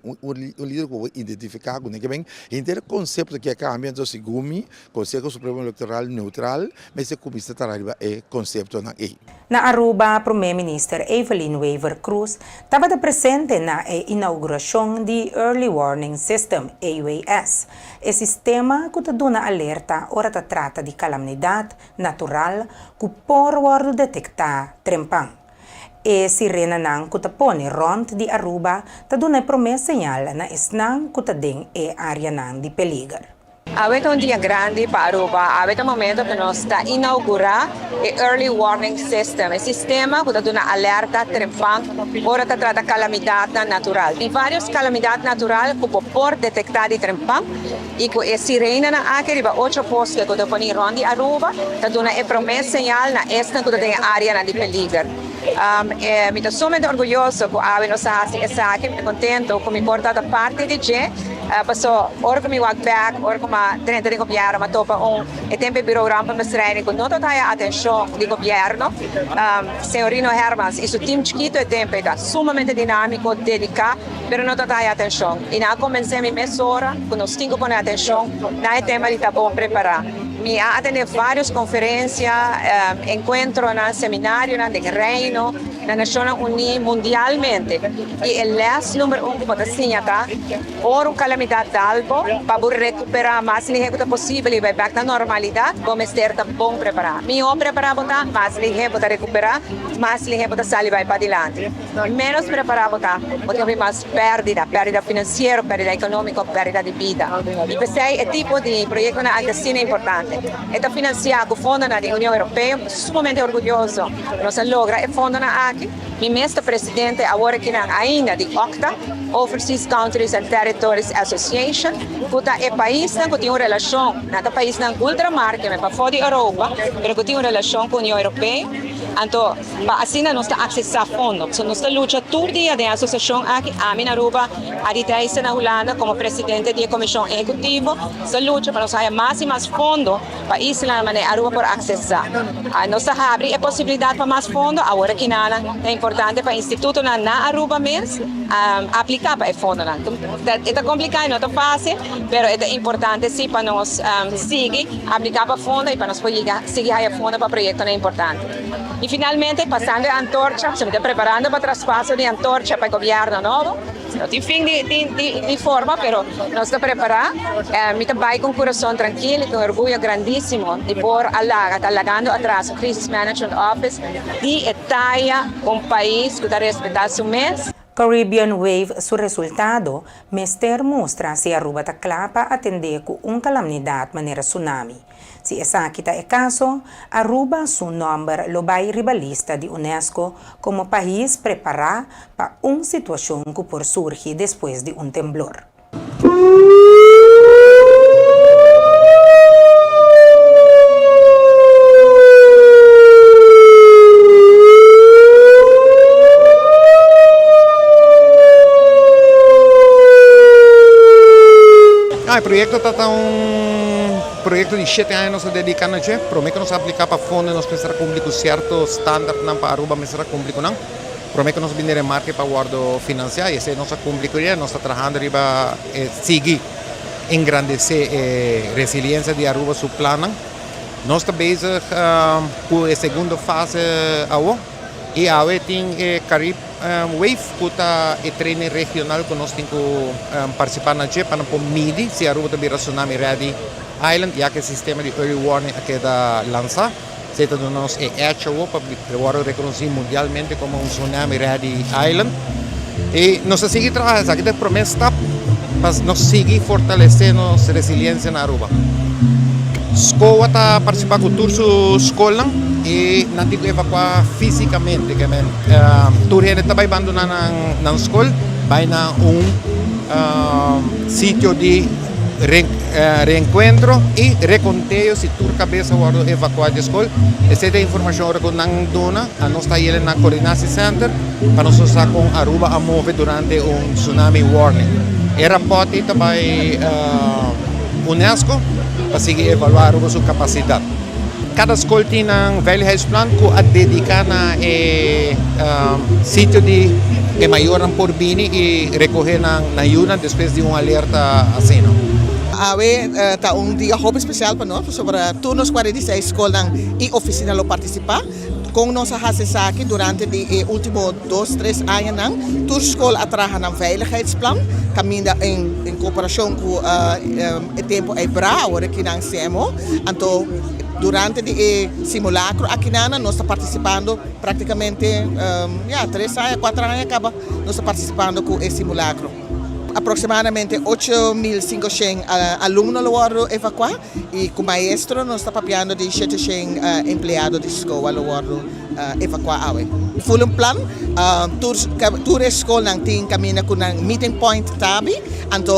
líder que pode identificar com ninguém. Então, o conceito que cambia, então, segundo Conselho Supremo Eleitoral neutral, mas o comissão trabalha é conceito na aí. Na Aruba, Primeiro-Ministro Evelyn Weaver Cruz estava presente na inauguração de Early Warning System, EWS. É sistema que dá alerta ora trata de calamidade natural que pode detectar trempang. E sirena nang que põe rond de Aruba dá promessa señal na esnang que den e área nang de peligro. Avete un dia grande para Aruba, avete un momento che noi sta inaugurando l'Early Warning System, il sistema che dà una allerta trempang, ora tratta calamità naturale. In varie calamità naturali che può detectare trempang, e che sirena anche arriva 8 posti che dopo i rondi a Aruba, dà una promessa segnale na est che dà area di peligro. Mi sono somente orgoglioso che avete essa che mi contento come portata parte di te. Passo ora che mi walk back, ora che mi tenta di copiare, ma dopo e tempo biro rampa mesreni con nota taya attenzione di governo. Signorino Hermans, il suo team chiquito e tempo è sumamente dinamico, dedicato, per nota taya attenzione. In a comencemi mezz'ora, con un stinco con attenzione, na tema di tabon preparato. Mi ha atteso varie conferenze, incontri, seminari nel Reino, nella Nazione Unite, mondialmente. E il numero 1 che segnata, ora calamità d'albo, per recuperare mais lieve possibile, vai back alla normalità, come sterta ben preparata. Mi ho preparato, mais lieve da recuperare, mais lieve da salire vai para adelante. Menos preparato, potrebbe mais perdita finanziaria, perdita economica, perdita di vita. E questo è il tipo di progetto anche importante. E da finanziato con fondi dell'Unione Europea, sumamente orgoglioso. Noi logra e fondi anche. Mi mestre presidente ora che ainda di OCTA, Overseas Countries and Territories Association, que é país que tem uma relação, não é país na ultramar, que é para fora da Europa, mas que tem uma relação com a União Europeia. Então, assim nós estamos acessar fundos. Nós estamos lutando todo dia da associação aqui, a minha Aruba, a Ditaísa na Holanda, como presidente da comissão executiva, estamos lutando para nós ter mais e mais fundos para a isla, a Aruba por acessar. Nós abrimos a possibilidade para mais fundos, agora que é importante para o Instituto na Aruba mesmo, aplicar para o fundo. É complicado, não é fácil, mas é importante sim para nós seguir, aplicar para fundo e para nós poder seguir a fundo para o projeto é importante. E finalmente, passando a antorcha, estamos preparando para o traspasso de antorcha para o governo novo. Não tem fim de forma, mas nós estamos preparados. Me trabalho com coração tranquilo, com orgulho grandíssimo de pôr alagando atrás o Crisis Management Office de Italia, um país que está respeitando seu mês. Caribbean Wave, su resultado, Mester mostra se Aruba está clapa atender com calamidade maneira tsunami. Se essa kita é caso, Aruba su número lo vai ribalista de UNESCO como país preparar para uma situação que por surgir depois de temblor. Il progetto è stato projeto de 7 anos nos dedicamos a isso, prometo nos aplicar para fundos nos Ministério Público certo standard não para Aruba Ministério Público não, prometo nos vender marca para guardo financiar e esse é nossa público nós está trabalhando para seguir engrandecer a resiliência de Aruba su plano. Nós estamos bezig com a segunda fase e a tem Carib Wave que está o treino regional que nós temos que participar na JEP para não medir se Aruba também é tsunami ready island já que o sistema de early warning aqui da lança se está dando nós HO para reconhecer mundialmente como tsunami ready island e nós seguimos trabalhando aqui da promessa para nós seguir fortalecendo a resiliência na Aruba. Escola está participando do tour escola e não tem que evacuar fisicamente. Tour gente está abandonando na escola, vai na sítio de reencontro e reconteio se tour cabeça ou evacuar da escola. Essa é a informação que não dona, a nós está indo na Coordination Center para nós estar com Aruba a mover durante tsunami warning. E rapporti também UNESCO para seguir evaluar a sua capacidade. Cada escola tem um veiligheidsplan que a dedicar a sítio de maior por bini e recorrer na ajuda depois de alerta assim. Está dia hope especial para nós sobre turnos 46 escolas e oficina lo participar. Com nossa aqui durante os últimos 2-3 anos, toda escola trabalha no veiligheidsplan, caminha em cooperação com o tempo hebreu que nós temos. Então, durante o simulacro aqui nós estamos participando praticamente 3 anos, 4 anos acaba nós estamos participando com o simulacro. Aproximadamente 8.500 alunos lo evacuar e com o maestro nós estamos papiando de 700 empregados de escola lo evacuar. Full plan, toda escola tem caminho com um meeting point tabi, então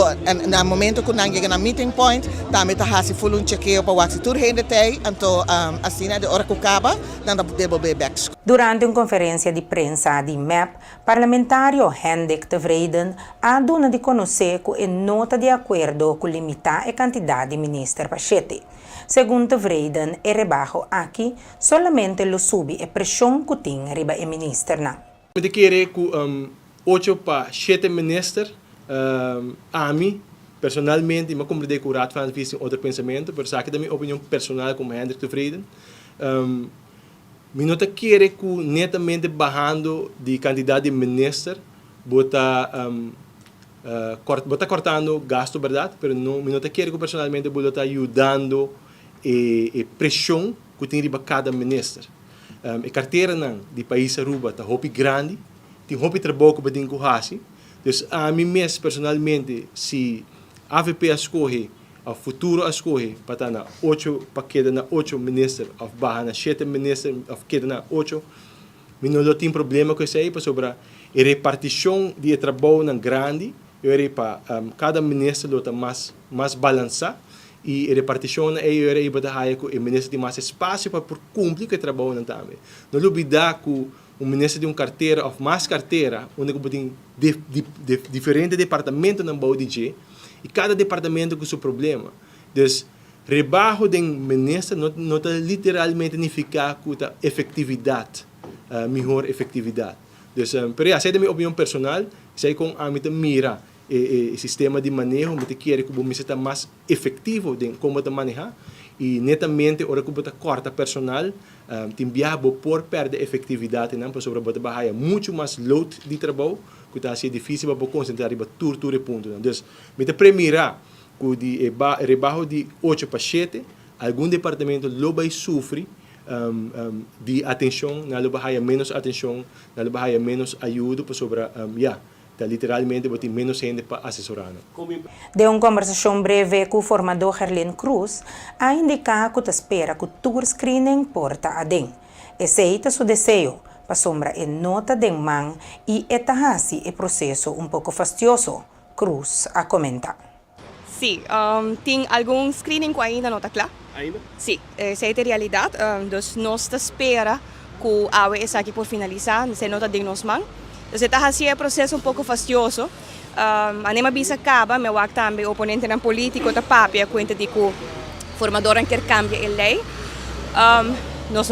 no momento que nós chegamos no meeting point, também está fazendo full chequeio para o que toda gente tem, então assim de hora que acaba, nós podemos back. Durante uma conferência de prensa de MEP, parlamentário Hendrik Tevreden ha dado de conhecer que nota de acordo com limitar a quantidade de ministros Pachete. Segundo Tevreden, o rebaixo aqui solamente lo sube a pressão que tem riba o ministro. Eu queria que 8 para 7 ministros, a mim, personalmente, eu compreendo que o Raad van Vies outro pensamento, mas aqui da minha opinião personal como Hendrik Tevreden, eu não queria que netamente barrando de quantidade de ministros, bota cortando gasto, verdade, mas não queria que personalmente bota ajudando a pressão que tem riba cada ministro. A carteira de país Aruba está muito grande, tem muito trabalho que tem que fazer. Então, a mim mesmo, personalmente, se a AVP escolhe, o futuro escolhe, para estar na 8, para quedar na 8 ministros, ou barra na 7 ministros, ou quedar na 8, eu não tenho problema com isso aí, sobre a repartição de trabalho na grande, eu para cada ministro está mais balançado, e a repartição é para que o ministro tem mais espaço para cumprir o trabalho também. Não olvidar que o ministro de uma carteira ou mais carteira, onde tem diferentes departamentos na BODG, e cada departamento com seu problema. Então, rebaixo do ministro não está literalmente significa que a efetividade, melhor efetividade. Então, essa é a minha opinião personal, sei com a minha mira o sistema de manejo, eu quero que o ministro seja mais efetivo em como manejar, e netamente, hora que você corta personal, tem viável por perder efetividade, não, para sobre você barrar muito mais load de trabalho, que está assim difícil para concentrar em tudo e ponto. Então, me premira que de rebaixo de 8 para 7, algum departamento lo vai sofrer de atenção, não vai menos atenção, não vai menos ajuda para sobre literalmente tem menos gente para assessorar. De uma conversação breve com o formador Gerlin Cruz, a indicar que espera que o tour screening porta a den. Aceita seu desejo para sombra e nota de man e etahasi o processo um pouco fastidioso. Cruz a comenta. Sim, tem algum screening que ainda não está claro? Ainda? Sim, essa é a realidade. Nós espera que a AWE está aqui por finalizar, se nota de nós man. Então, está assim processo um pouco fastidioso. A nema bisa acaba, meu também oponente na político da papia conta de que formadora quer cambiar a lei. Nós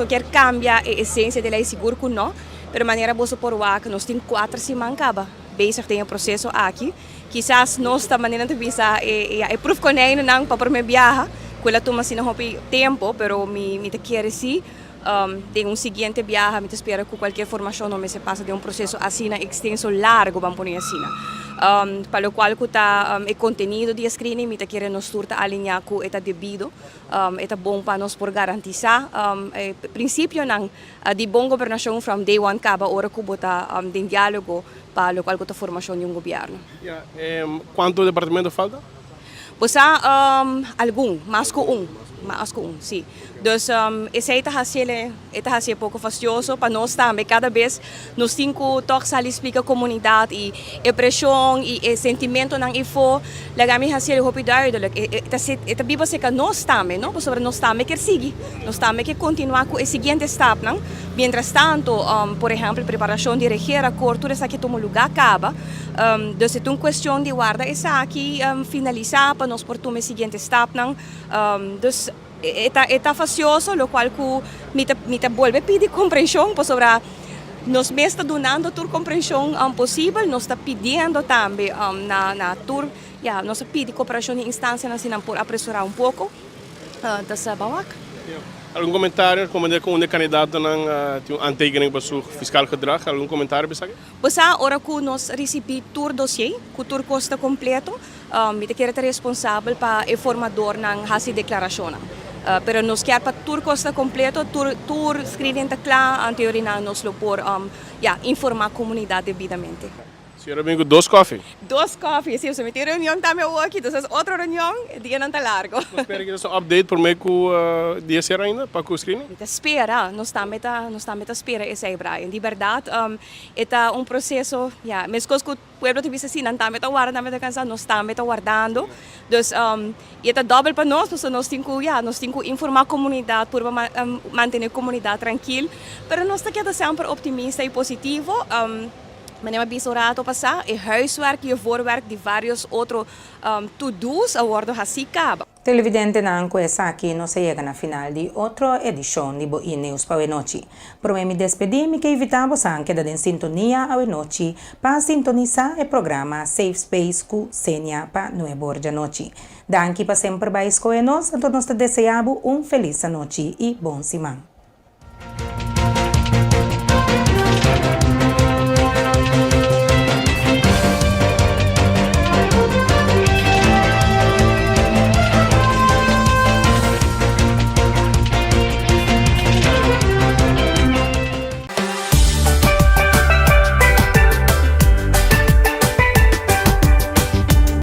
quer cambiar a essência da lei, seguro que não. Pero maneira boa por que nós temos 4 semanas acaba. Bezig tem o processo aqui. Quizás nós da maneira de visa é proof com ele não para me viajar. Quella toma assim não tem tempo, pero me te quer sim. Tem seguinte viagem, me te espera que qualquer formação não me se passa de processo assim extenso largo, vamos pôr assim. Para o qual que tá o conteúdo de screening, me te quer nos turta alinhar com o devido, é bom para nós por garantizar. Princípio não de boa governação from day one acaba hora que bota de diálogo para o qual que tá formação de governo. Quanto departamento falta? Pues algum, mais que um, sim. Dus esse está sendo pouco fastidioso para nós também. Cada vez nós temos que tocar explicar a comunidade e a pressão e o sentimento não info. Lagami hasil hopi duidelijk. Ita biba se que nós também, não? Sobre nós também quer seguir, nós também quer continuar com o seguinte step, não? Mientras tanto, por exemplo, preparação de reger a cor, tudo isso aqui toma lugar acaba. Dus é uma questão de guardar essa aqui finalizar para nós por tomar o seguinte step, não? Dus está facioso, o qual me vuelve pedir compreensão sobre nós mesmos está donando toda compreensão possível, nós está pedindo também na tour, nós pedi cooperação de instância assim por apressurar pouco dessa bawak. Algum comentário como de candidato não tem aantekening para seu fiscal gedrag? Algum comentário bisa? Pois ora que nós recebi tour dossiê, que tour custa completo, me te quer responsável para o formador na hasi declaração. Pero nos quer para tour custa completo, tour escrevendo claro, anterior nos lo por informar a comunidade devidamente. Senhora Bingo, 2 coffee? 2 coffee, sim, se tem reunião também aqui, então é outra reunião, o dia não está largo. Espero que isso update por meio que o dia será ainda para o screening? Espera, nós também espera esse aí, Brian. De verdade, é processo, mas coisas que o povo te diz assim, não também está guardando, nós também está guardando. Então, é double para nós, nós temos que informar a comunidade para manter a comunidade tranquila, mas nós estamos sempre optimistas e positivos. Meneer Bisorato passar e huiswerk e voorwerk de vários outros to-dos a worden acaba. Televidente nanco essa aqui não se chega na final de outra edição de Boi News para a noite. Por me despedir-me que evitamos anche da em sintonia a noite para sintonizar o programa Safe Space com Senia para 9 horas da noite. Danke para sempre para escolher nós, então nós desejamos feliz noite e bom semana.